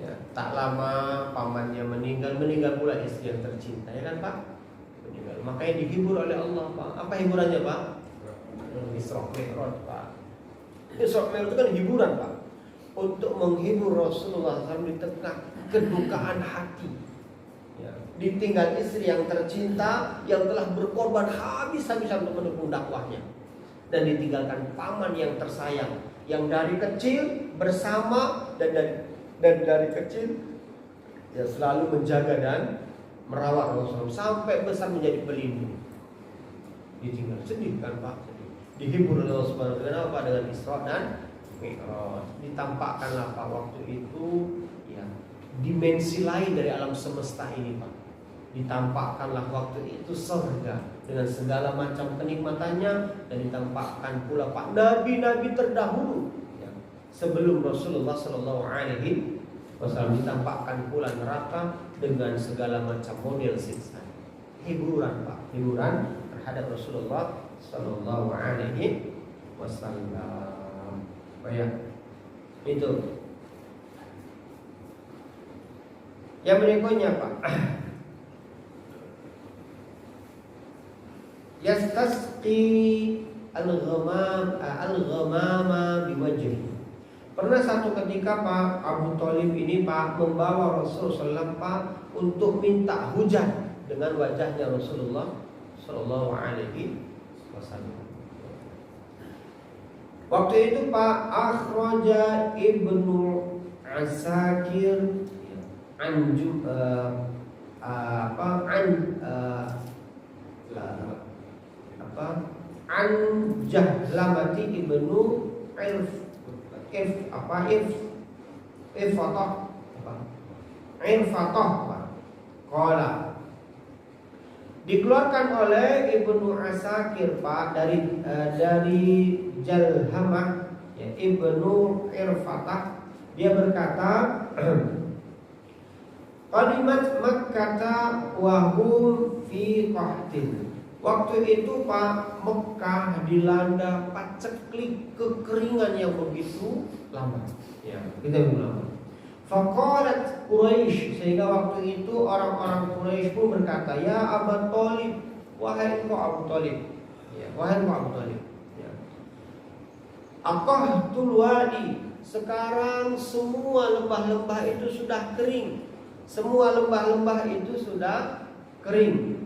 Ya, tak lama pamannya meninggal pula istri yang tercinta, ya kan, Pak? Meninggal. Makanya dihibur oleh Allah, Pak. Apa hiburannya, Pak? Isra Mi'raj, Pak. Isra Mi'raj itu kan hiburan, Pak. untuk menghibur Rasulullah SAW di tengah kedukaan hati. Ya, ditinggal istri yang tercinta yang telah berkorban habis-habisan untuk mendukung dakwahnya, dan ditinggalkan paman yang tersayang yang dari kecil bersama dan dari kecil ya selalu menjaga dan merawat Rasulullah sampai besar menjadi pelindung. Ditinggal, sedih kan Pak? Sedih. Dihibur oleh Allah Subhanahu wa taala dengan Isra dan Mi'raj. Ditampakkanlah Pak waktu itu ya dimensi lain dari alam semesta ini Pak. Ditampakkanlah waktu itu surga dengan segala macam kenikmatannya, dan ditampakkan pula Pak nabi-nabi terdahulu ya, sebelum Rasulullah Sallallahu Alaihi Wasallam, ditampakkan pula neraka dengan segala macam model siksa. Hiburan Pak, hiburan terhadap Rasulullah Sallallahu Alaihi Wasallam. Ya, itu. Yang berikutnya Pak, yastasqi al-ghamama biwajhi. Pernah satu ketika Pak Abu Thalib ini Pak membawa Rasulullah SAW Pak untuk minta hujan dengan wajahnya Rasulullah Sallallahu Alaihi Wasallam. Waktu itu Pak akhraja Ibnu Asakir an Jahlamati Ibnu Irfatah qala, dikeluarkan oleh Ibnu Asakir Pak dari Jalhamah ya, Ibnu Irfatah, dia berkata qadimat Makkah wa hum fi qahtin. Waktu itu Pak Mekah dilanda paceklik kekeringan yang begitu lama. Ya, kita lama. Faqalat Quraisy, sehingga waktu itu orang-orang Quraisy pun berkata, ya Abu Thalib, wahai engkau Abu Thalib. Ya, wahai engkau Abu Thalib. Ya. Aqahtul wadi, sekarang semua lembah-lembah itu sudah kering. Semua lembah-lembah itu sudah kering.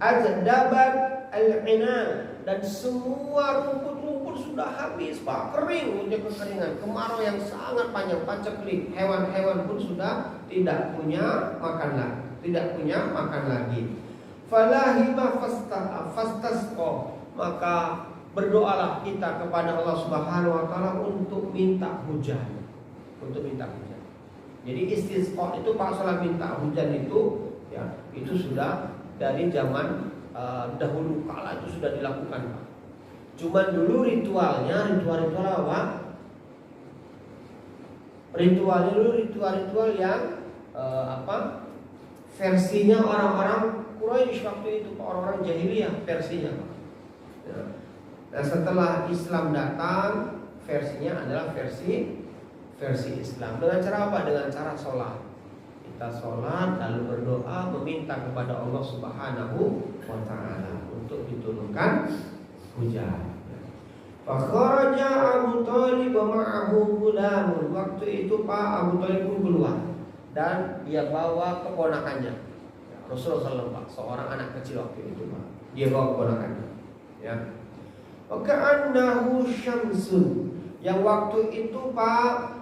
Ajdabat al-inan, dan semua rumput-rumput sudah habis Pak, kering, udah kekeringan, kemarau yang sangat panjang, paceklik. Hewan-hewan pun sudah tidak punya makan lagi. Falahima fastasqa, maka berdoalah kita kepada Allah Subhanahu wa taala untuk minta hujan. Jadi istisqa itu Pak, salah minta hujan itu ya, itu sudah dari zaman dahulu kala itu sudah dilakukan Pak. Cuman dulu ritual apa? Ritual yang versinya orang-orang Quraisy waktu itu, orang-orang jahiliyah versinya Pak. Ya. Dan setelah Islam datang, versinya adalah versi Islam. Dengan cara apa? Dengan cara sholat. Kita sholat lalu berdoa meminta kepada Allah Subhanahu wa taala untuk diturunkan hujan. Fakharaja Abu Thalib wa ma'ahu gulamun. Waktu itu Pak Abu Thalib pun keluar dan dia bawa keponakannya. Rasulullah SAW, seorang anak kecil waktu itu Pak. Dia bawa keponakannya. Ya. Wa ka'annahu syamsun. Yang waktu itu Pak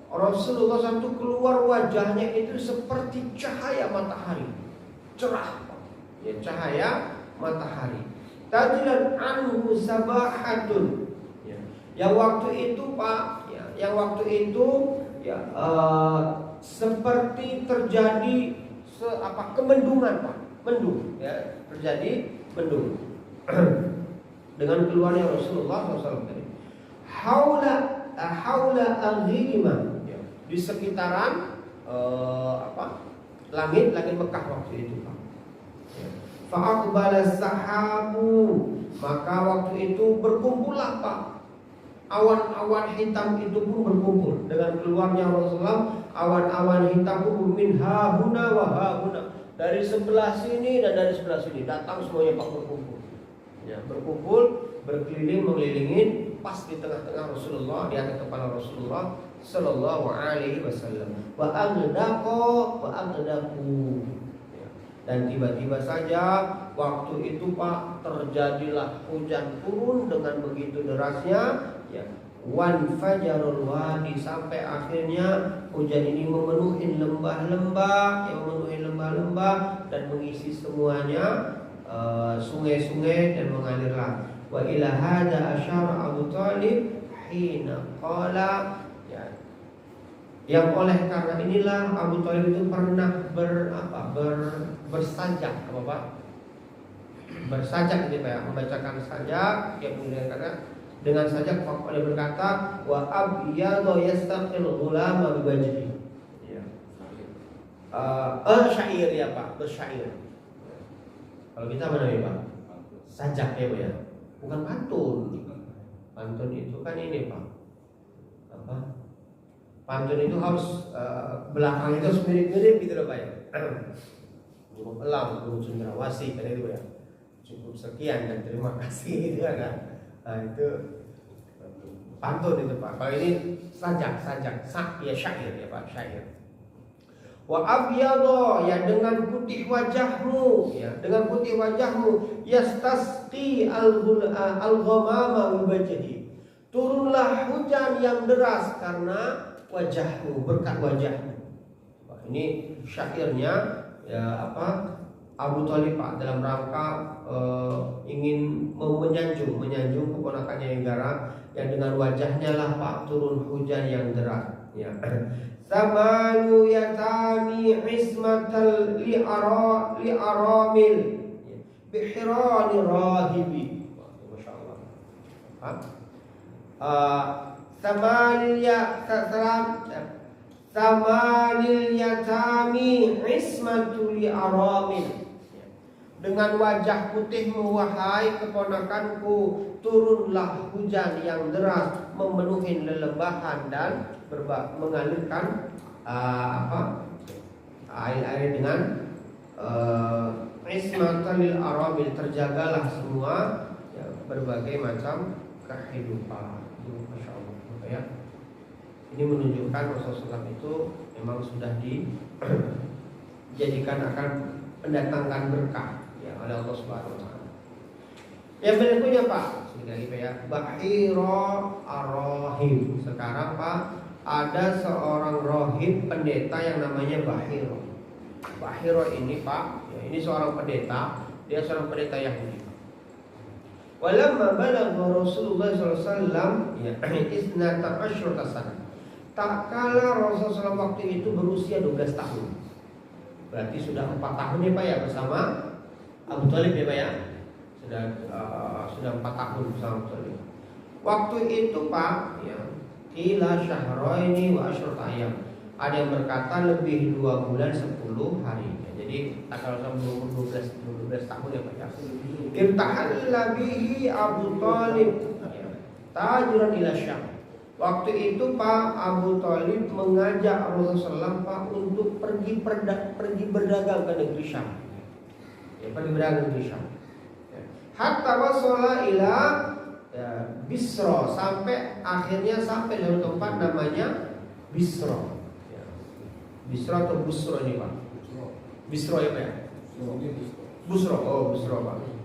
Rasulullah SAW keluar wajahnya itu seperti cahaya matahari, cerah, ya, cahaya matahari. Tajilan anhu sabahatun. Ya. Yang waktu itu Pak, ya, yang waktu itu ya, seperti terjadi kemendungan Pak, mendung, ya, terjadi mendung dengan keluarnya Rasulullah SAW tadi. Haula al-ghimah, di sekitaran langit Mekah waktu itu Pak. Fa'aqbala sahabu, maka waktu itu berkumpullah Pak, awan-awan hitam itu pun berkumpul dengan keluarnya Rasulullah. Awan-awan hitam pun min hahuna wa hahuna, dari sebelah sini dan dari sebelah sini datang semuanya Pak, berkumpul. Ya, berkumpul berkeliling mengelilingi pas di tengah-tengah Rasulullah, di atas kepala Rasulullah Sallallahu Alaihi Wasallam. Wa agdaku. Dan tiba-tiba saja waktu itu Pak terjadilah hujan turun dengan begitu derasnya, ya. Wan fajarul wadi, sampai akhirnya hujan ini memenuhi lembah-lembah, dan mengisi semuanya sungai-sungai dan mengalirlah. Wa ila hada asyara Abu Talib hina qala, ya. Yang oleh karena inilah Abu Talib itu pernah bersajak, apa Pak? Bersajak gitu ya, membacakan sajak, ya kemudian karena dengan sajak dia berkata wa abyadu yastaqil ghulama bi wajhi. Ya. Syair ya Pak, bersyair. Kalau kita mana ya Pak? Sajak ya Pak ya. Bukan pantun. Pantun itu kan ini Pak. Apa? Pantun itu harus belakang itu harus mirip-mirip gitu loh Pak ya. Burung elang, burung cendrawasih kan itu ya. Cukup sekian dan terima kasih gitu kan. Nah itu pantun itu Pak. Kalau ini sajak, ya syair ya Pak, syair. Wa abyadha, ya dengan putih wajahmu, ya dengan putih wajahmu, yastasqi al-ghamama bi wajhi. Turunlah hujan yang deras karena wajahmu, berkat wajahmu. Wah, ini syairnya ya apa? Abu Talib Pak dalam rangka ingin menyanjung keponakannya yang garang, yang dengan wajahnya lah Pak turun hujan yang deras. Ya. Samanu yatami ismatal li aramil bihirani rahibi. Masya Allah. Samanil yatami ismatul li aramil. Dengan wajah putihmu wahai keponakanku, turunlah hujan yang deras memenuhi lelembaan dan mengalirkan air-air dengan ismatul aramil, terjagalah semua ya, berbagai macam kehidupan. Masya Allah ya. Ini menunjukkan Rasulullah SAW itu memang sudah dijadikan akan mendatangkan berkah ya oleh Allah Subhanahu wa taala. Yang berikutnya Pak, sedikit lagi Pak ya, Bahira ar-Rahib. Sekarang Pak, ada seorang rohib pendeta yang namanya Bahira. Bahira ini Pak, ya, ini seorang pendeta, dia seorang pendeta Yahudi. Walamma balagha Rasulullah sallallahu alaihi wasallam ya isnata asyurata sana. Tak kala Rasulullah SAW waktu itu berusia 12 tahun. Berarti sudah 4 tahun ya Pak ya bersama Abu Talib ya Pak ya. Sudah 4 tahun bersama Abu Talib. Waktu itu Pak ya, ila syahraini wa asyrat ayyam. Ada yang berkata lebih 2 bulan 10 hari. Ya, jadi kalau sampai 12 tahun ya Pak ya. Irtahalla bihi Abu Talib ya, tajuran ila Syam. Waktu itu Pak Abu Talib mengajak Rasulullah SAW Pak untuk pergi berdagang ke negeri Syam. Ya, pergi berdagang ke negeri Syam. Ya. Hatta wasala ila ya, Bisra, sampai akhirnya sampai di tempat namanya Bisra. Ya. Bisra atau Busra ini Pak? Bisra ya Pak ya? Busra, oh Busra Pak.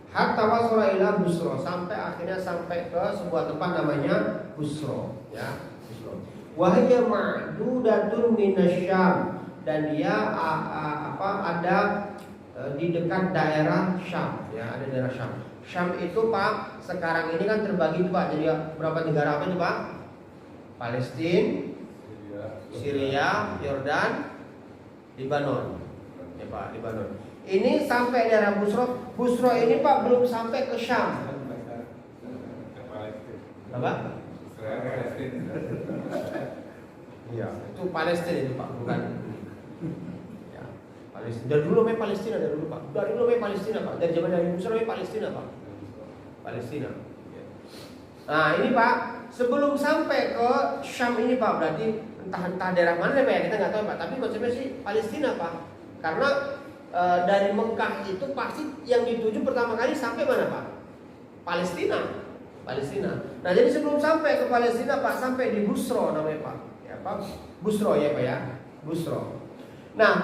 Hatta wasala ila Busra, sampai akhirnya sampai ke sebuah tempat namanya Busra, ya. Busra. Wa hiya ma'dudatun minasyam, dan dia ada di dekat daerah Syam, ya, ada daerah Syam. Syam itu Pak, sekarang ini kan terbagi tuh Pak, jadi berapa negara apa itu Pak? Palestina, Syria, Yordan, Lebanon. Ya Pak, Lebanon. Ini sampai daerah Busra. Busra ini Pak belum sampai ke Syam. Apa? Iya, itu Palestina itu Pak, bukan. Ya, Palestina. Dari dulu namanya Palestina, dari dulu Pak. Dari dulu namanya Palestina Pak. Dari zaman dari Busra namanya Palestina Pak. Palestina. Nah ini Pak, sebelum sampai ke Syam ini Pak, berarti entah daerah mana Pak ya, kita nggak tahu Pak. Tapi konsepnya sih Palestina Pak. Karena dari Mekah itu pasti yang dituju pertama kali sampai mana Pak? Palestina. Nah, jadi sebelum sampai ke Palestina Pak, sampai di Busro namanya Pak. Ya, Pak. Busro ya Pak ya. Busro. Nah,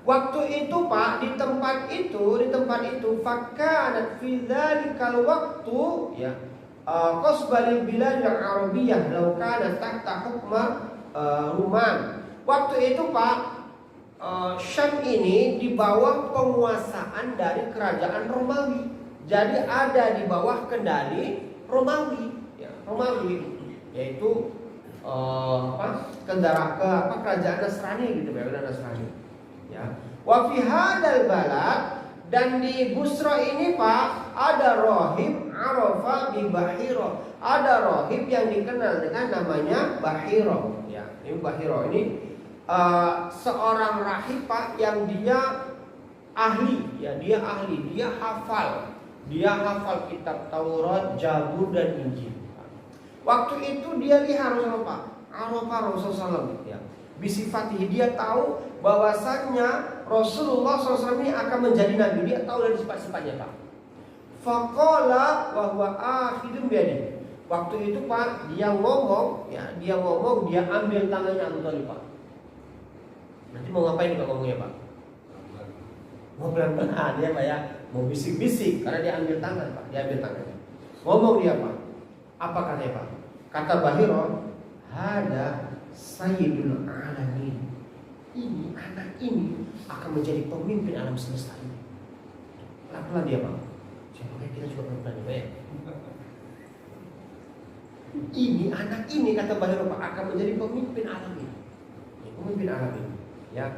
waktu itu Pak, di tempat itu fakanat fi dzalikal waktu ya qasbalil bilad al-arabiyyah law kana tahta hukma Ruman. Waktu itu Pak, Syam ini di bawah penguasaan dari kerajaan Romawi. Jadi ada di bawah kendali Romawi, ya, Romawi yaitu kerajaan Nasrani gitu, kerajaan Nasrani. Ya. Wa fi hadzal balad, dan di Busra ini Pak ada rohib Arafa bi Bahiro. Ada rohib yang dikenal dengan namanya Bahiro. Ya, ini Bahiro ini seorang rahib Pak yang dia ahli, ya dia ahli, dia hafal kitab Taurat, Zabur dan Injil. Waktu itu dia lihat Rasulullah SAW ya. Bisifatihi, dia tahu bahwasannya Rasulullah SAW ini akan menjadi nabi. Dia tahu dari sifat-sifatnya Pak. Faqala wa huwa akhidun biadi. Waktu itu Pak dia ngomong, dia ambil tangannya Abu Thalib Pak. Nanti mau ngapain Pak ngomongnya Pak? Mau pelan-pelan ya Pak ya. Mau bisik-bisik karena dia ambil tangan Pak. Dia ambil tangannya. Ngomong dia Pak. Apa katanya Pak? Kata Bahiro, hada sayyidul alamin. Ini anak ini akan menjadi pemimpin alam semesta ini. Pelan-pelan dia Pak. Siapa kita juga pelan-pelan ya. Ini anak ini kata Bahiro Pak akan menjadi pemimpin alam ini. Pemimpin alam ini. Ya.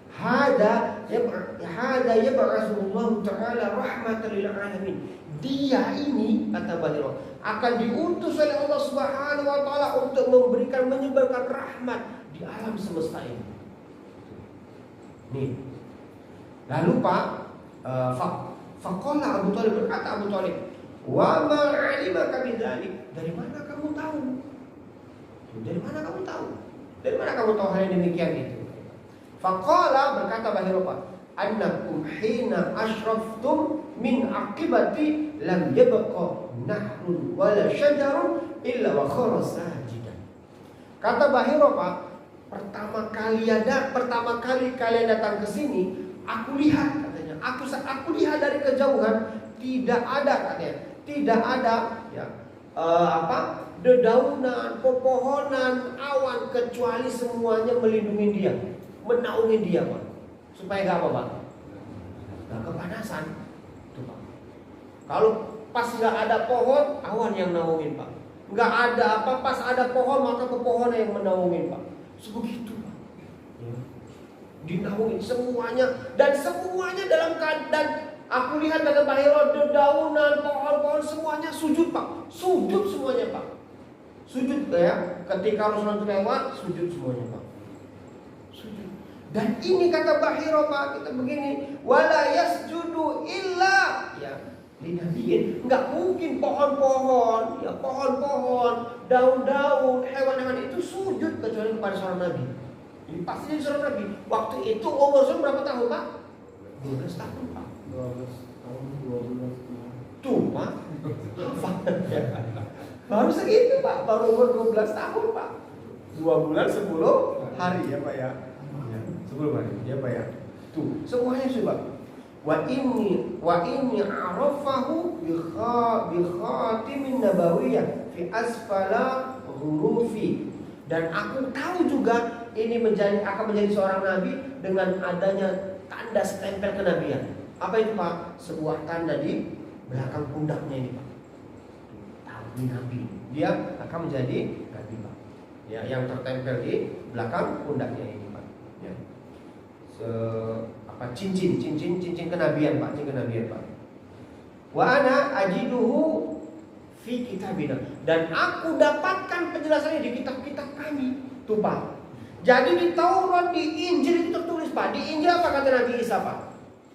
Hada yab'atsullah ta'ala rahmatan lil alamin. Dia ini kata Bahiro akan diutus oleh Allah Subhanahu wa taala untuk menyebarkan rahmat di alam semesta ini. Nih. Lalu Pak, faqala Abu Thalib, berkata Abu Thalib, "Wa ma 'alimaka bidzalik?" Dari mana kamu tahu? Dari mana kamu tahu? Dari mana kamu tahu hal yang demikian itu? Faqala, berkata Bahiro Pak, "Annakum hina ashraftum min aqibati lam yabqa nahrun wala syajarun illa wa khara sajidan." Kata Bahiro Pak, pertama kali kalian datang ke sini, aku lihat katanya, aku lihat dari kejauhan tidak ada ya dedaunan, pepohonan, awan, kecuali semuanya melindungi dia, menaungi dia Pak, supaya gak apa Pak? Gak kepanasan tuh Pak. Kalau pas gak ada pohon, awan yang naungin Pak. Gak ada apa, pas ada pohon maka pepohonan yang menaungin Pak. Sebegitu Pak ya. Dinaungin semuanya, dan semuanya dalam keadaan, aku lihat kata Bahiro, dedaunan, pohon-pohon semuanya sujud Pak. Sujud semuanya Pak. Sujud ya. Ketika Rasulullah lewat, sujud semuanya Pak. Sujud. Dan ini kata Bahiro Pak, kita begini, wala yasjudu illa ya linabiyin. Enggak mungkin pohon-pohon, ya pohon-pohon, daun-daun, hewan-hewan itu sujud kecuali kepada seorang nabi. Ini pasti seorang nabi. Waktu itu umur Rasul berapa tahun Pak? 12 tahun Pak. 12 Tuh Pak. Baru segitu Pak, baru umur 12 tahun Pak. 2 bulan 10 hari ya Pak ya. 10 hari ya Pak ya. Tuh, semuanya sudah. Wa inni arafahu bi khatimin nabawiyyah fi asfala hurufi. Dan aku tahu juga ini akan menjadi seorang nabi dengan adanya tanda stempel kenabian. Apa itu Pak? Sebuah tanda di belakang pundaknya ini Pak. Tahu nabi. Dia akan menjadi nabi Pak. Ya, yang tertempel di belakang pundaknya ini Pak. Ya. Cincin kenabian Pak, cincin kenabian Pak. Wa ana ajiduhu fi kitabina, dan aku dapatkan penjelasannya di kitab-kitab kami tuh Pak. Jadi di Taurat, di Injil itu tertulis Pak. Di Injil apa kata Nabi Isa Pak?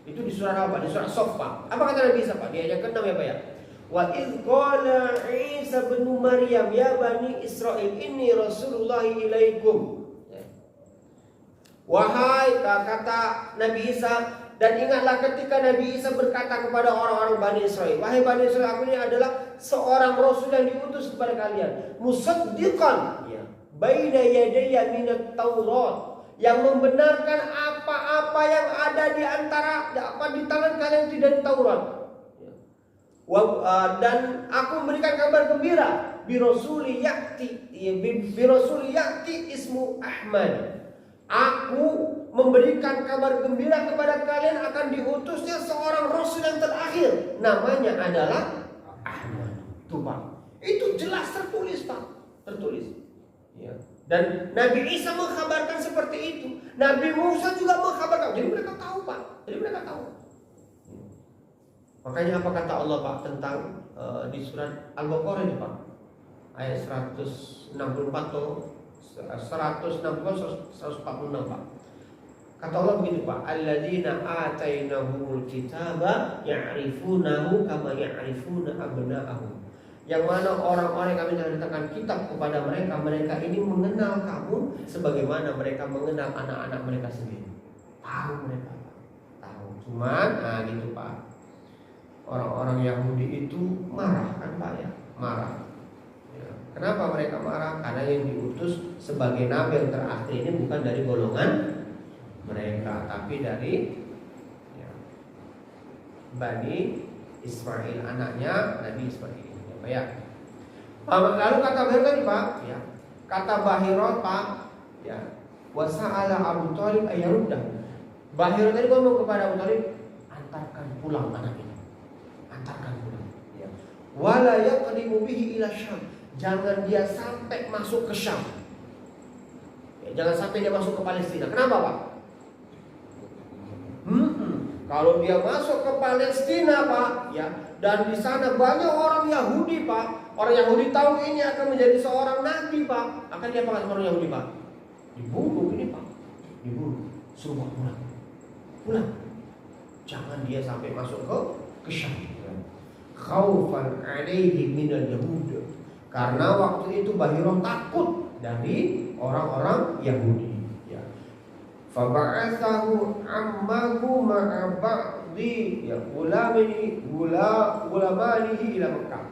Itu di surah apa? Di surah Sof Pak. Apa kata Nabi Isa Pak? Di ayat ke-6 ya Pak ya. Wa idz qala Isa bin Maryam ya bani Israil inni rasulullah ilaikum. Wahai, kata Nabi Isa, Dan ingatlah ketika Nabi Isa berkata kepada orang-orang Bani Israel, wahai Bani Israel, aku ini adalah seorang rasul yang diutus kepada kalian, musaddiqan ya baina yadayya minat Taurat, yang membenarkan apa-apa yang ada di antara di tangan kalian itu dari Taurat. Dan aku memberikan kabar gembira birasuli ya'ti ismu Ahmad. Aku memberikan kabar gembira kepada kalian akan diutusnya seorang rasul yang terakhir, namanya adalah Ahmad. Tuh Pak, itu jelas tertulis Pak, tertulis. Ya. Dan Nabi Isa mengkabarkan seperti itu. Nabi Musa juga mengkabarkan. Jadi mereka tahu Pak. Jadi mereka tahu. Makanya apa kata Allah Pak tentang di surat Al-Baqarah ini Pak, ayat 164 atau 146 Pak. Kata Allah begini Pak, alladzina atainahumul kitaba ya'rifunahu kama ya'rifuna abna'ahum. Yang mana orang-orang yang kami datangkan kitab kepada mereka, mereka ini mengenal kamu sebagaimana mereka mengenal anak-anak mereka sendiri. Tahu mereka, tahu. Cuman, gitu Pak. Orang-orang Yahudi itu marah kan Pak ya, marah. Ya. Kenapa mereka marah? Karena yang diutus sebagai nabi yang terakhir ini bukan dari golongan mereka, tapi dari Bani Ismail, anaknya Nabi Ismail. Ya. Lalu kata Bahir tadi Pak, ya. Kata Bahirot Pak, ya. Wasa'ala Abu Thalib ayaruddah. Bahir tadi ngomong kepada Abu Thalib, antarkan pulang anak ini. Antarkan pulang. Ya. Wala yaqdimu bihi ila Syam. Jangan dia sampai masuk ke Syam. Ya, jangan sampai dia masuk ke Palestina. Kenapa Pak? Kalau dia masuk ke Palestina Pak, ya, dan di sana banyak orang Yahudi Pak, orang Yahudi tahu ini akan menjadi seorang nabi Pak, akan dia apa orang Yahudi Pak? Dibunuh ini Pak, dibunuh, suruh pulang, pulang, jangan dia sampai masuk ke Syam. Khaufan alaihi minal Yahud, karena waktu itu Bahirah takut dari orang-orang Yahudi. Faba'athahu ammahu ma'a ba'di ya ulamanihi ila Mekah.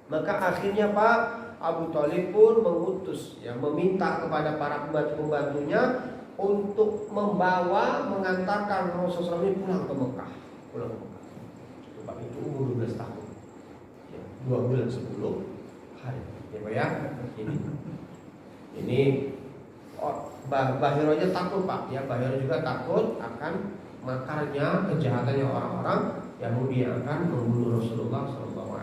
Maka akhirnya Pak Abu Thalib pun mengutus, meminta kepada para pembantu-pembantunya untuk mengantarkan Rasulullah ini pulang ke Mekah. Sebab itu umur 12 tahun. 2 bulan 10 hari. Ya Pak ya. Ini Bahiranya takut Pak, ya Bahira juga takut akan makarnya, kejahatannya orang-orang Yahudi yang akan membunuh Rasulullah SAW.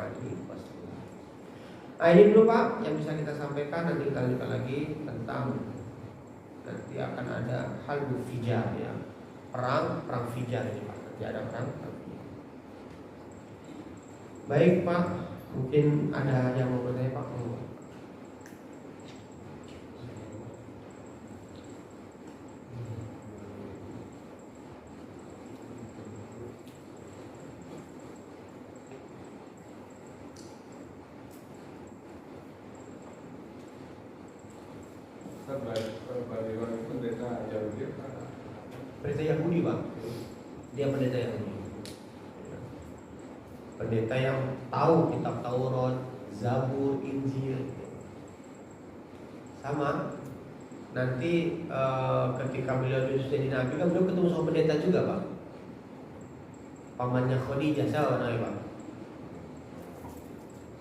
Nah ini dulu Pak yang bisa kita sampaikan. Nanti kita lanjutkan lagi tentang nanti akan ada Harbul Fijar, ya, perang Fijar ini Pak. Nanti ada perang Fijar. Baik Pak, mungkin ada yang mau bertanya Pak? Bahirah itu pendeta Yahudi. Pendeta Yahudi Pak. Dia pendeta Yahudi. Pendeta yang tahu kitab Taurat, Zabur, Injil. Sama. Nanti ketika beliau jadi nabi kan beliau ketemu sama pendeta juga Pak. Pamannya Khadijah, siapa namanya Pak?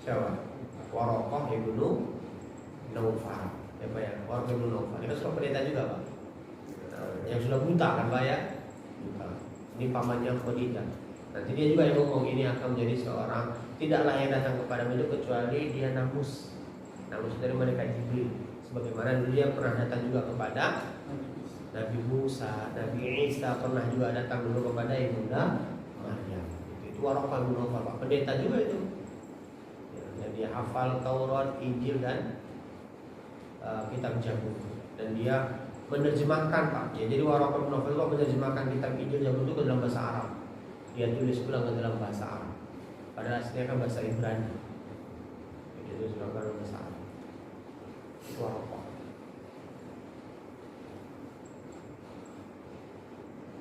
Siapa? Waraqah ibnu Naufal. Ya Pak ya, Waraqah ibnu Naufal. Dia kan sudah pendeta juga Pak. Yang sudah buta kan Pak ya? Buta. Ini pamannya Khadijah. Nanti dia juga yang ngomong ini akan menjadi seorang, tidaklah yang datang kepada beliau kecuali dia namus dari malaikat Jibril. Sebagaimana dulu dia pernah datang juga kepada Nabi Musa, Nabi Isa pernah juga datang dulu kepada Ibunda Maryam. Itu Waraqah ibnu Naufal Pak, pendeta juga itu. Ya, dia hafal Taurat, Injil dan kitab Zabur, dan dia menerjemahkan Pak. Ya, jadi Waraqah ibnu Naufal itu menerjemahkan kitab Injil Zabur itu ke dalam bahasa Arab. Dia tulis ulang ke dalam bahasa Arab. Padahal aslinya kan bahasa Ibrani. Jadi dia tulis ulang ke dalam bahasa Arab. Itu Waraqah.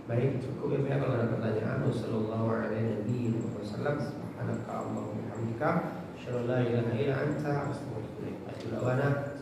Baik, cukup ya kalau ada pertanyaan. Wassalamualaikum warahmatullahi wabarakatuh. Subhanaka Allahumma wa bihamdika, asyhadu an la ilaha illa anta, astaghfiruka wa atubu ilaik.